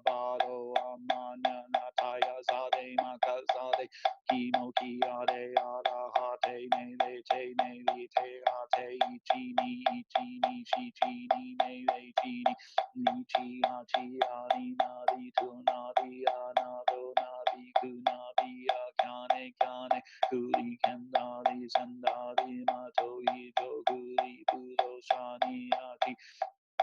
Bado Amanya Nataya Zade Makazade Kimo Kiade Arahate Nele Te Nele Te Hate Ichini Ichini Shichini Nele Chini Nichi Hachi Ari Nadi Tu Nadi Anado Nadi Kunadi Kyane Kyane Kuri Kendali Sandali Mato Ito Kuri Budo Shani Ati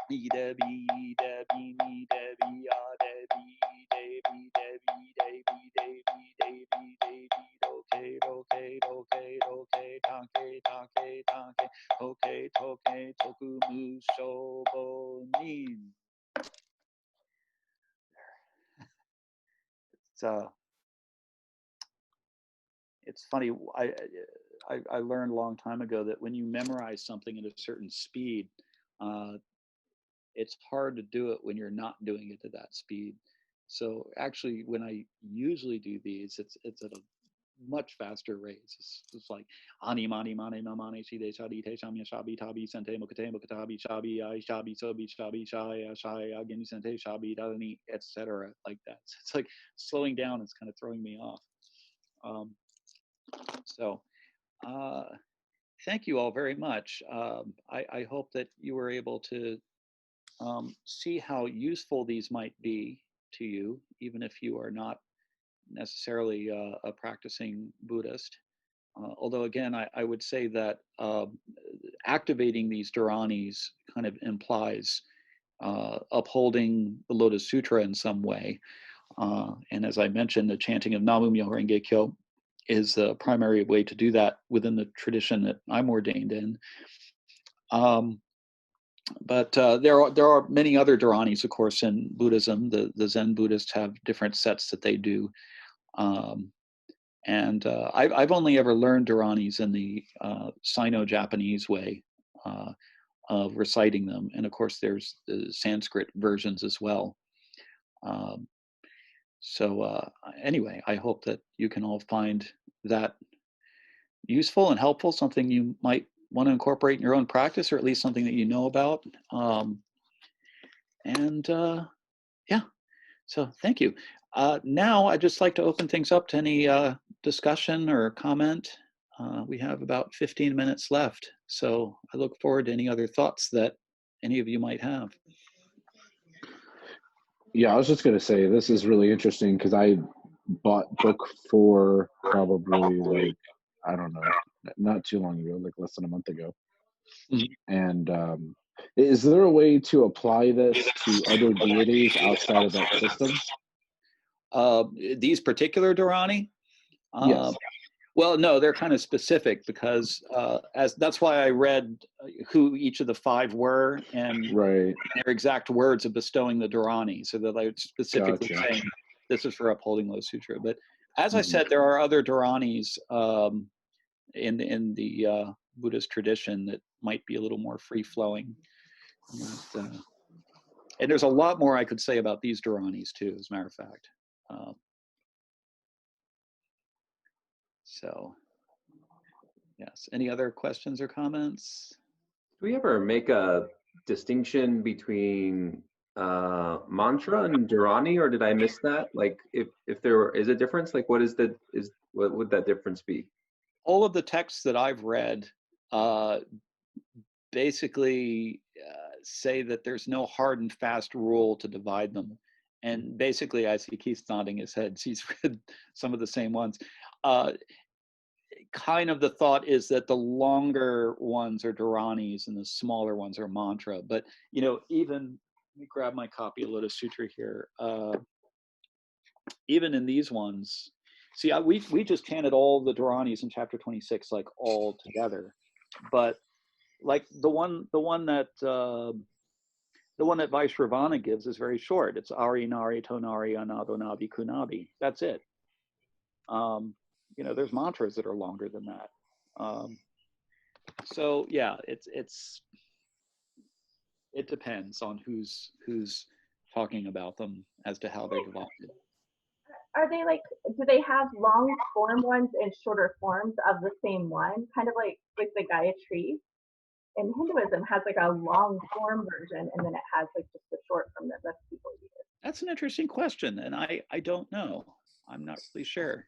Debi Debi Mi Debi A Debi Debi Debi Debi Debi Debi Debi Doke Doke Doke Doke Take Take Take Toke Toke Tokumu Shobo Nin. It's funny. I learned a long time ago that when you memorize something at a certain speed, it's hard to do it when you're not doing it at that speed. So actually, when I usually do these, it's at a much faster rate. It's like ani mani mane mamane shide shadi te shamya shabi tabi sente mokate mokatabi shabi I shabi sobi shabi shaya shaya ageni sente shabi dharani, etc. Like that. So it's like slowing down is kind of throwing me off. Thank you all very much. I hope that you were able to see how useful these might be to you, even if you are not necessarily a practicing Buddhist. Although again, I would say that activating these dharanis kind of implies upholding the Lotus Sutra in some way. And as I mentioned, the chanting of Namu Myoho Renge is the primary way to do that within the tradition that I'm ordained in. But there are many other dharanis, of course, in Buddhism. The Zen Buddhists have different sets that they do. I've only ever learned dharanis in the Sino-Japanese way of reciting them, and of course there's the Sanskrit versions as well. Anyway, I hope that you can all find that useful and helpful, something you might want to incorporate in your own practice, or at least something that you know about. Yeah, so thank you. Now I'd just like to open things up to any discussion or comment. We have about 15 minutes left, so I look forward to any other thoughts that any of you might have. Yeah, I was just going to say, this is really interesting because I bought book 4 probably like, I don't know, not too long ago, like less than a month ago. And is there a way to apply this to other deities outside of that system? These particular dharani? Yes. Well, no, they're kind of specific because that's why I read who each of the 5 were and right. their exact words of bestowing the dharani, so that I specifically saying this is for upholding Lotus Sutra. But as I said, there are other dharanis in the Buddhist tradition that might be a little more free flowing. And there's a lot more I could say about these dharanis too, as a matter of fact. So, yes. Any other questions or comments? Do we ever make a distinction between mantra and dharani, or did I miss that? Like, if there is a difference, like what would that difference be? All of the texts that I've read basically say that there's no hard and fast rule to divide them. And basically, I see Keith nodding his head. He's read some of the same ones. Kind of the thought is that the longer ones are dharanis and the smaller ones are mantra. But, you know, even, let me grab my copy of Lotus Sutra here. Even in these ones, see, we just chanted all the dharanis in chapter 26, like all together. But like the one that Vaishravana gives is very short. It's Ari Nari Tonari Anado Nabi Kunabi. That's it. You know, there's mantras that are longer than that. So yeah, it depends on who's talking about them as to how they're divided. Are they like, do they have long form ones and shorter forms of the same one? Kind of like the Gayatri in Hinduism has like a long form version, and then it has like just the short form that most people use. That's an interesting question, and I don't know. I'm not really sure.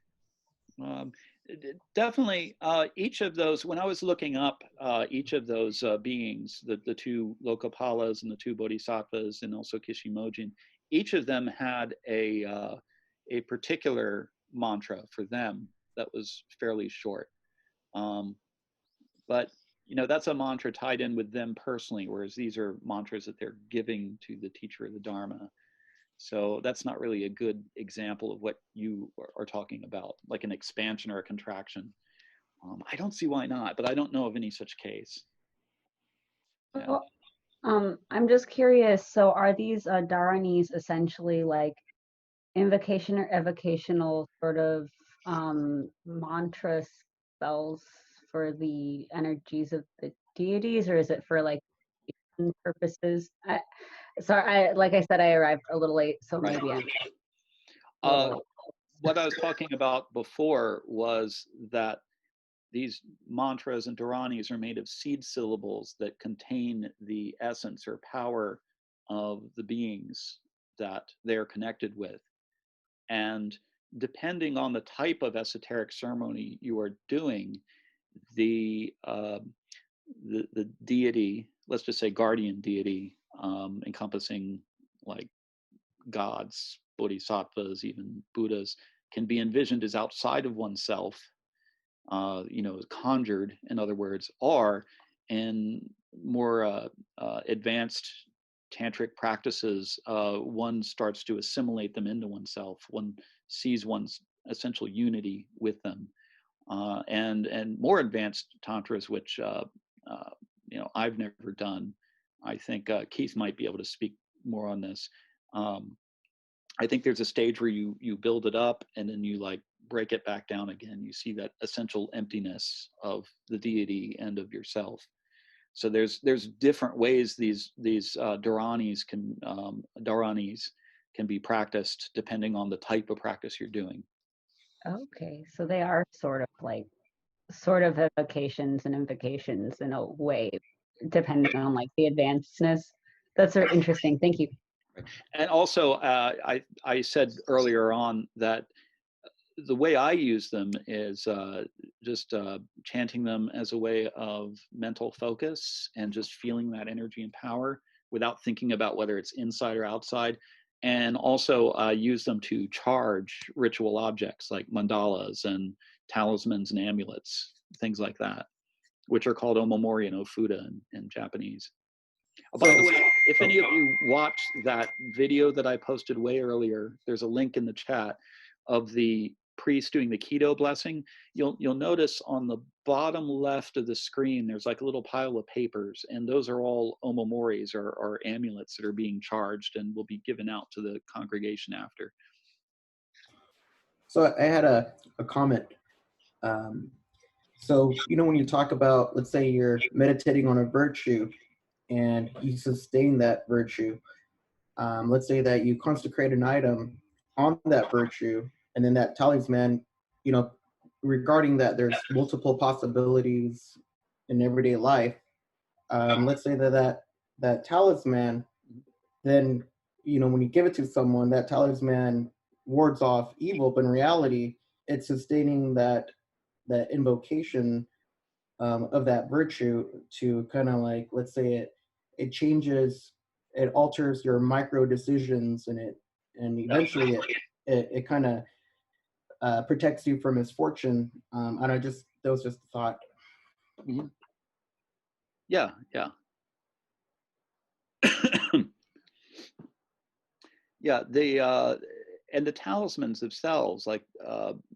Definitely, each of those, when I was looking up each of those beings, the 2 Lokapalas and the 2 Bodhisattvas and also Kishimojin, each of them had a particular mantra for them that was fairly short. But, you know, that's a mantra tied in with them personally, whereas these are mantras that they're giving to the teacher of the Dharma. So that's not really a good example of what you are talking about, like an expansion or a contraction. I don't see why not, but I don't know of any such case. Yeah. Well, I'm just curious. So are these dharanis essentially like invocation or evocational sort of mantra spells for the energies of the deities, or is it for like purposes? Sorry, like I said, I arrived a little late, so Right. maybe I'm. What I was talking about before was that these mantras and dharanis are made of seed syllables that contain the essence or power of the beings that they're connected with. And depending on the type of esoteric ceremony you are doing, the deity, let's just say guardian deity, encompassing like gods, bodhisattvas, even Buddhas, can be envisioned as outside of oneself, you know, conjured, in other words, or in more advanced tantric practices, one starts to assimilate them into oneself. One sees one's essential unity with them. And more advanced tantras, which you know, I've never done. I think Keith might be able to speak more on this. I think there's a stage where you build it up and then you like break it back down again. You see that essential emptiness of the deity and of yourself. So there's different ways these dharanis can be practiced depending on the type of practice you're doing. Okay, so they are sort of evocations and invocations in a way, depending on like the advancedness. That's sort of interesting. Thank you. And also, I said earlier on that the way I use them is just chanting them as a way of mental focus and just feeling that energy and power without thinking about whether it's inside or outside. And also use them to charge ritual objects like mandalas and talismans and amulets, things like that, which are called omamori and ofuda in Japanese. By the way, if any of you watched that video that I posted way earlier, there's a link in the chat of the priest doing the keto blessing. You'll notice on the bottom left of the screen, there's like a little pile of papers, and those are all omomoris or amulets that are being charged and will be given out to the congregation after. So I had a comment. So, when you talk about, let's say you're meditating on a virtue and you sustain that virtue, let's say that you consecrate an item on that virtue, and then that talisman, regarding that, there's multiple possibilities in everyday life. Let's say that talisman, then, when you give it to someone, that talisman wards off evil, but in reality, it's sustaining that invocation of that virtue to kind of like, let's say it changes, it alters your micro decisions, and eventually it kind of protects you from misfortune. And that was just a thought. Mm-hmm. Yeah. Yeah, and the talismans themselves, like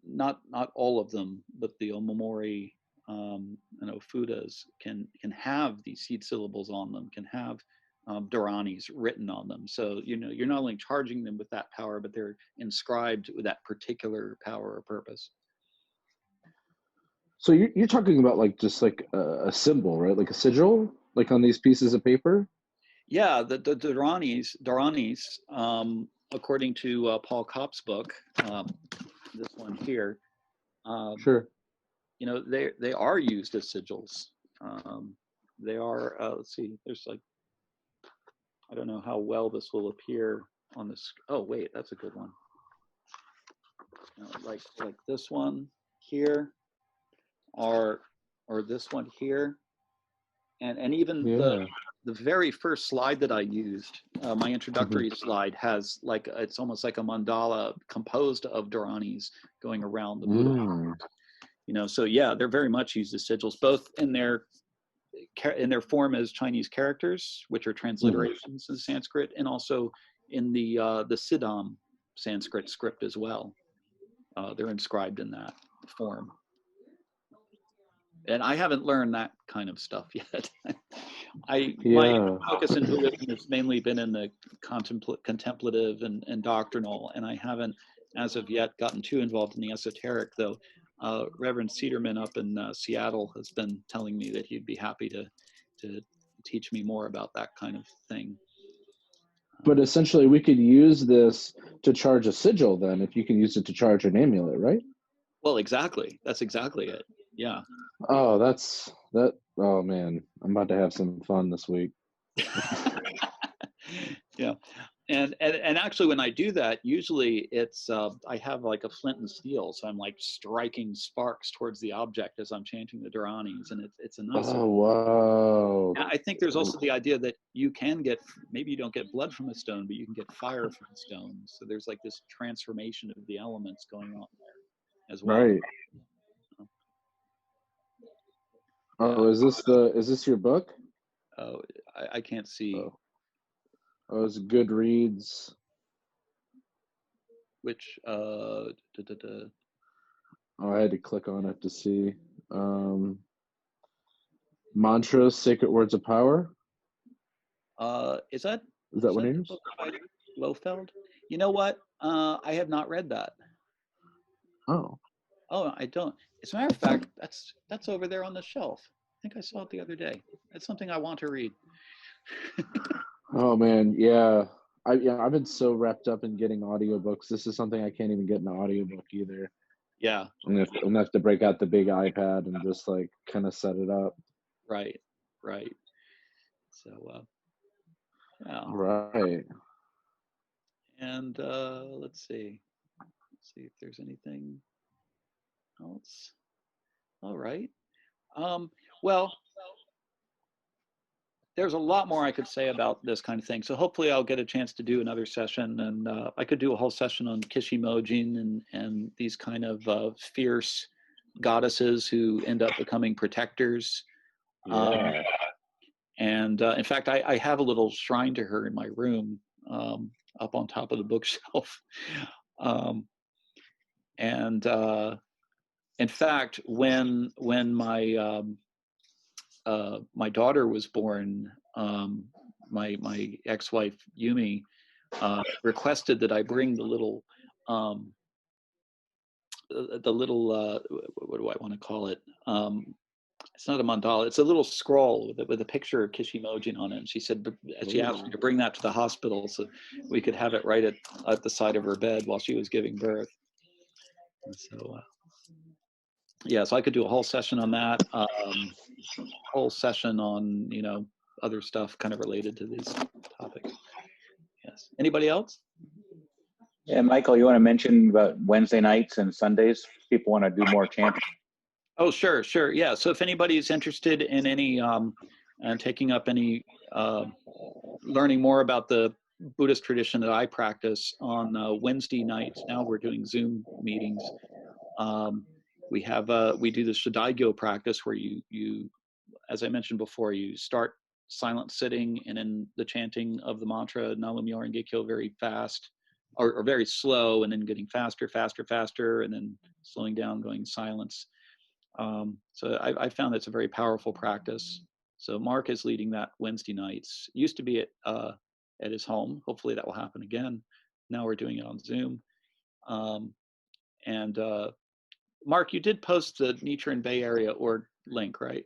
not all of them, but the omamori and ofudas can have these seed syllables on them, can have dharanis written on them. So you're not only charging them with that power, but they're inscribed with that particular power or purpose. So you're talking about like just like a symbol, right? Like a sigil, like on these pieces of paper. Yeah, the dharanis, according to Paul Kopp's book, this one here, Sure. they are used as sigils. They are. Let's see. There's like, I don't know how well this will appear on this. Oh wait, that's a good one. Like this one here, or this one here, and even the very first slide that I used, my introductory slide has like, it's almost like a mandala composed of dharanis going around the Buddha. So yeah, they're very much used as sigils, both in their form as Chinese characters, which are transliterations in Sanskrit, and also in the Siddham Sanskrit script as well. They're inscribed in that form. And I haven't learned that kind of stuff yet. My focus in Buddhism has mainly been in the contemplative and doctrinal, and I haven't, as of yet, gotten too involved in the esoteric, though. Reverend Cederman up in Seattle has been telling me that he'd be happy to teach me more about that kind of thing. But essentially, we could use this to charge a sigil then, if you can use it to charge an amulet, right? Well, exactly. That's exactly it. Yeah. Oh, oh man, I'm about to have some fun this week. Yeah. And actually, when I do that, usually it's I have like a flint and steel, so I'm like striking sparks towards the object as I'm chanting the dharanis, and it's a nice. Oh wow! I think there's also the idea that you can get, maybe you don't get blood from a stone, but you can get fire from a stone. So there's like this transformation of the elements going on there as well. Right. Oh, is this your book? Oh, I can't see. Oh, it's Goodreads. Which Oh, I had to click on it to see. Mantras, Sacred Words of Power. Is that one of yours? Blofeld? You know what? I have not read that. Oh, Oh, I don't. As a matter of fact, that's over there on the shelf. I think I saw it the other day. It's something I want to read. oh man, yeah. I've been so wrapped up in getting audiobooks. This is something I can't even get in an audiobook either. Yeah. I'm gonna have to break out the big iPad and just like kind of set it up. Right. Right. So, yeah. Right. And let's see. Let's see if there's anything else. All right. Well, there's a lot more I could say about this kind of thing. So hopefully I'll get a chance to do another session, and I could do a whole session on Kishimojin and these kind of fierce goddesses who end up becoming protectors. Yeah. And in fact, I have a little shrine to her in my room up on top of the bookshelf. And in fact, when my my daughter was born, my ex-wife Yumi requested that I bring the little what do I want to call it? It's not a mandala. It's a little scroll with a picture of Kishimojin on it. And she said, she asked me to bring that to the hospital so we could have it right at the side of her bed while she was giving birth. And so, yeah, so I could do a whole session on that. Whole session on, you know, other stuff kind of related to these topics. Yes. Anybody else? Yeah, Michael, you want to mention about Wednesday nights and Sundays? People want to do more chanting. Oh, sure, sure. Yeah. So if anybody is interested in any and taking up any learning more about the Buddhist tradition that I practice on Wednesday nights, now we're doing Zoom meetings. We do the Shadaigyo practice where you, as I mentioned before, you start silent sitting and then the chanting of the mantra Namu Renge very fast or very slow, and then getting faster, faster, faster, and then slowing down, going silence. So I found that's a very powerful practice. So Mark is leading that Wednesday nights. It used to be at his home. Hopefully that will happen again. Now we're doing it on Zoom. And Mark, you did post the Nichiren Bay Area org link, right?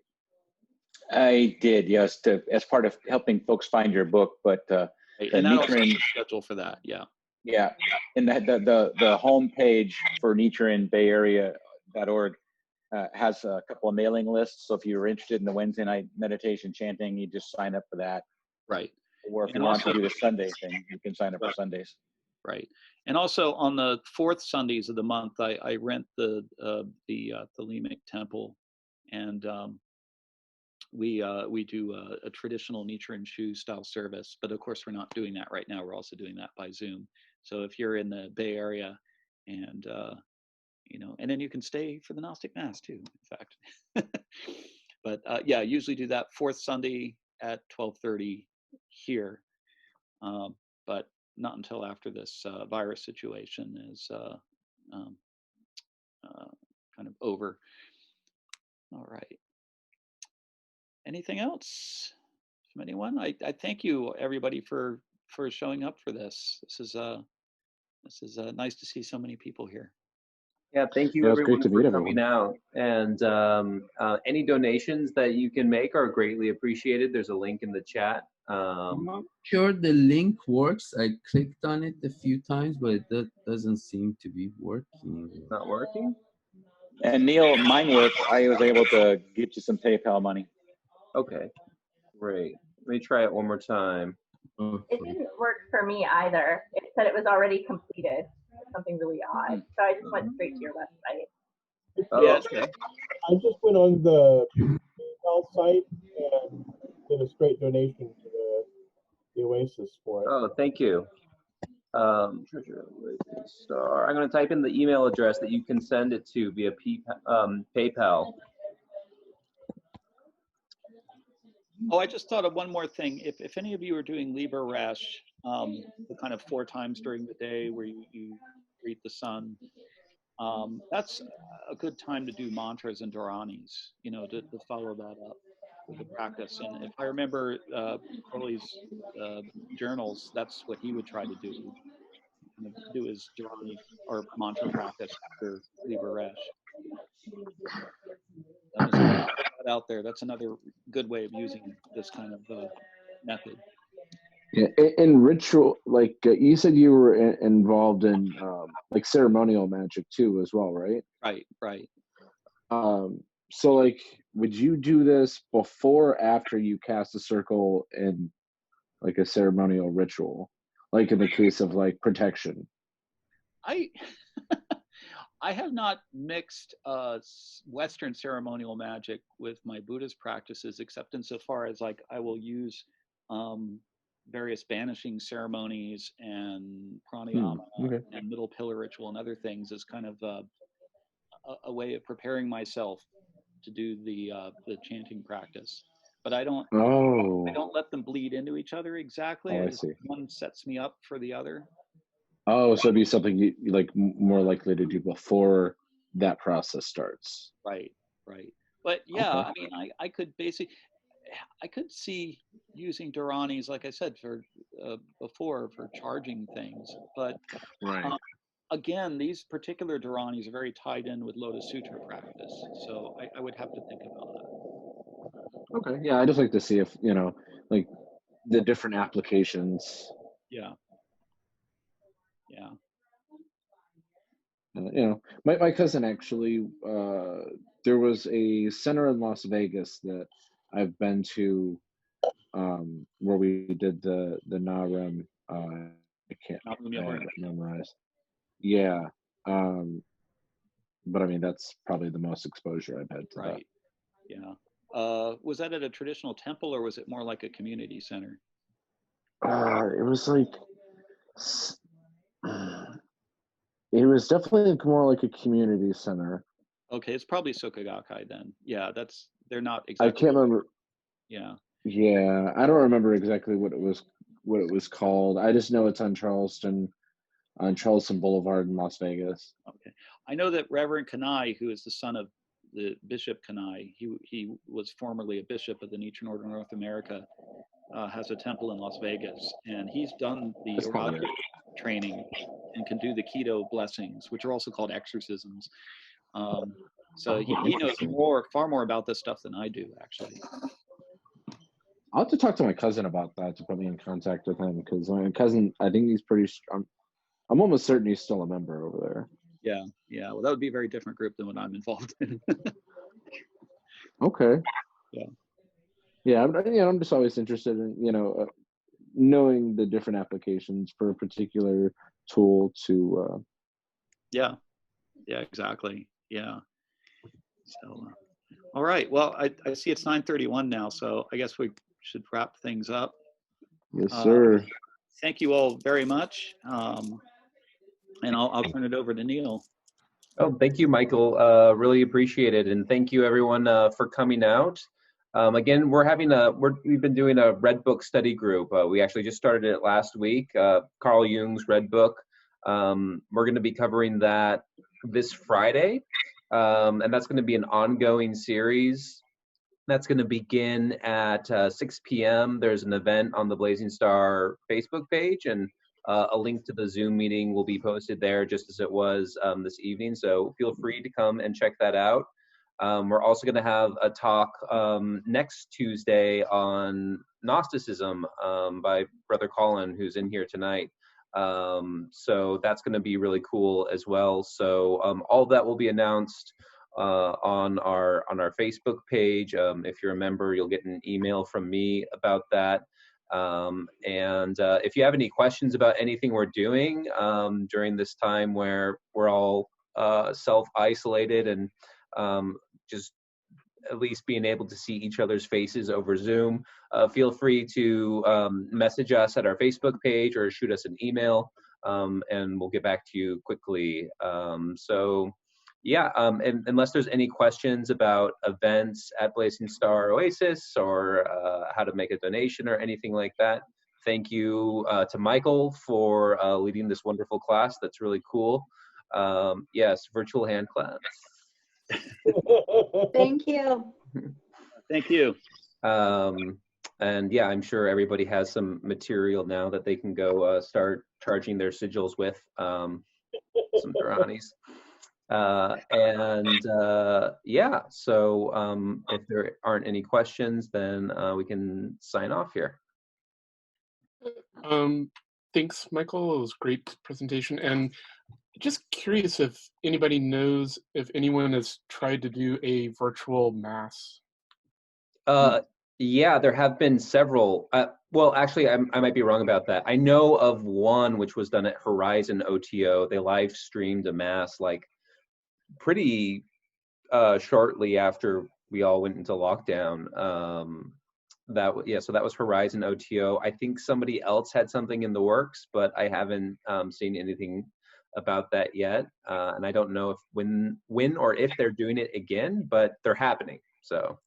I did, yes, as part of helping folks find your book. But and that also has a schedule for that, yeah. Yeah, and the home page for Nichiren Bay Area.org has a couple of mailing lists. So if you're interested in the Wednesday night meditation chanting, you just sign up for that. Right. Or if you want to do the Sunday thing, you can sign up for Sundays. Right. And also on the fourth Sundays of the month, I rent the Thelemic temple, and we do a traditional Nichiren Shu style service. But of course, we're not doing that right now. We're also doing that by Zoom. So if you're in the Bay Area, and you know, and then you can stay for the Gnostic Mass too, in fact. But yeah, usually do that fourth Sunday at 12:30 here, but not until after this virus situation is kind of over. All right. Anything else from anyone? I thank you everybody for showing up for this. This is nice to see so many people here. Yeah, thank you everyone for coming out. And any donations that you can make are greatly appreciated. There's a link in the chat. I'm not sure the link works. I clicked on it a few times, but that doesn't seem to be working. Not working? And Neil, mine worked. I was able to get you some PayPal money. Okay, great. Let me try it one more time. It didn't work for me either. It said it was already completed. Something really odd. So I just went straight to your website. Oh, okay. I just went on the PayPal site and did a straight donation to the Oasis for it. Oh, thank you. Star. I'm going to type in the email address that you can send it to via PayPal. Oh, I just thought of one more thing. If any of you are doing Liber Resh, the kind of 4 times during the day where you greet the sun, that's a good time to do mantras and dharanis, you know, to follow that up with the practice. And if I remember Crowley's journals, that's what he would try to do. kind of do his dharani or mantra practice after Liber Resh. Put that out there. That's another good way of using this kind of method. Yeah, in ritual, like you said, you were involved in like ceremonial magic too, as well, right? Right. So, like, would you do this before or after you cast a circle in like a ceremonial ritual, like in the case of like protection? I have not mixed Western ceremonial magic with my Buddhist practices, except insofar as like I will use various banishing ceremonies and pranayama and middle pillar ritual and other things as kind of a way of preparing myself to do the chanting practice. But I don't let them bleed into each other exactly. I see. One sets me up for the other. Oh, so it'd be something you like more likely to do before that process starts. Right. But yeah, I mean, I could basically, I could see using dharanis, like I said, for before for charging things. But again, these particular dharanis are very tied in with Lotus Sutra practice, so I would have to think about that. Okay, yeah, I just like to see if like the different applications. Yeah. My cousin actually, there was a center in Las Vegas that I've been to, where we did the Narem. I can't memorize. Yeah, but I mean that's probably the most exposure I've had to that. Yeah. Was that at a traditional temple or was it more like a community center? It was like. It was definitely more like a community center. Okay, it's probably Soka Gakkai then. Yeah, they're not exactly. I can't remember. Yeah. Yeah, I don't remember exactly what it was called. I just know it's on Charleston Boulevard in Las Vegas. Okay, I know that Reverend Kanai, who is the son of the Bishop Kanai, he was formerly a bishop of the Nichiren Order of North America, has a temple in Las Vegas, and he's done the erotic training and can do the keto blessings, which are also called exorcisms. So he knows far more about this stuff than I do, actually. I'll have to talk to my cousin about that to put me in contact with him, because my cousin, I think he's pretty strong. I'm almost certain he's still a member over there. Yeah. Well, that would be a very different group than what I'm involved in. Okay. Yeah. I'm just always interested in knowing the different applications for a particular tool to. Yeah, exactly. Yeah. So, all right. Well, I see it's 9:31 now, so I guess we should wrap things up. Yes, sir. Thank you all very much. And I'll turn it over to Neil. Oh, thank you, Michael. Really appreciate it, and thank you everyone for coming out. Again, we've been doing a Red Book study group. We actually just started it last week. Carl Jung's Red Book. We're going to be covering that this Friday, and that's going to be an ongoing series. That's going to begin at 6 p.m. There's an event on the Blazing Star Facebook page, and a link to the Zoom meeting will be posted there just as it was this evening. So feel free to come and check that out. We're also going to have a talk next Tuesday on Gnosticism by Brother Colin, who's in here tonight. So that's going to be really cool as well. So all of that will be announced on our Facebook page. If you're a member, you'll get an email from me about that. And if you have any questions about anything we're doing during this time where we're all self-isolated and just at least being able to see each other's faces over Zoom, feel free to message us at our Facebook page or shoot us an email, and we'll get back to you quickly. And unless there's any questions about events at Blazing Star Oasis or how to make a donation or anything like that, thank you to Michael for leading this wonderful class. That's really cool. Yes, virtual hand claps. Thank you. Thank you. And yeah, I'm sure everybody has some material now that they can go start charging their sigils with, some dharanis. Yeah, so if there aren't any questions, then we can sign off here. Thanks, Michael. It was a great presentation. And just curious if anybody knows if anyone has tried to do a virtual mass. Yeah, there have been several. Well, actually, I might be wrong about that. I know of one which was done at Horizon O.T.O. They live streamed a mass like pretty shortly after we all went into lockdown. So that was Horizon O.T.O. I think somebody else had something in the works, but I haven't seen anything about that yet. And I don't know if when or if they're doing it again, but they're happening. So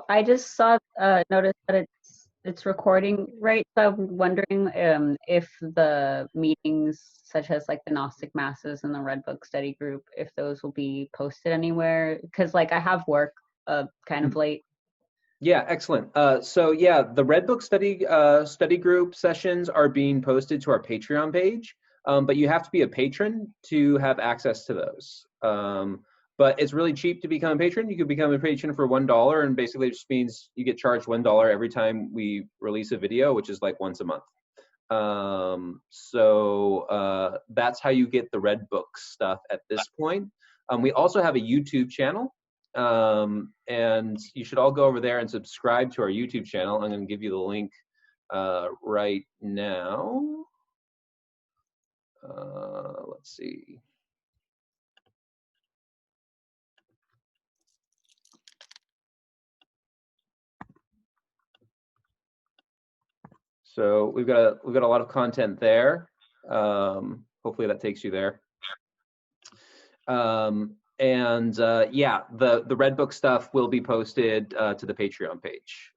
I just noticed that it's recording, right? So I'm wondering if the meetings, such as like the Gnostic Masses and the Red Book Study Group, if those will be posted anywhere, because like I have work kind of late. Yeah, excellent. So yeah, the Red Book study group sessions are being posted to our Patreon page, but you have to be a patron to have access to those. But it's really cheap to become a patron. You can become a patron for $1, and basically it just means you get charged $1 every time we release a video, which is like once a month. That's how you get the Red Book stuff at this point. We also have a YouTube channel. And you should all go over there and subscribe to our YouTube channel. I'm going to give you the link right now. Let's see. So we've got a lot of content there. Hopefully that takes you there. Yeah, the Red Book stuff will be posted to the Patreon page.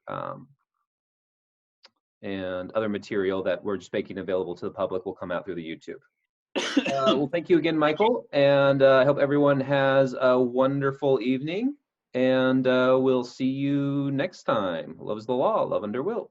And other material that we're just making available to the public will come out through the YouTube. Well, thank you again, Michael, and I hope everyone has a wonderful evening, and we'll see you next time. Love is the law, love under wilt.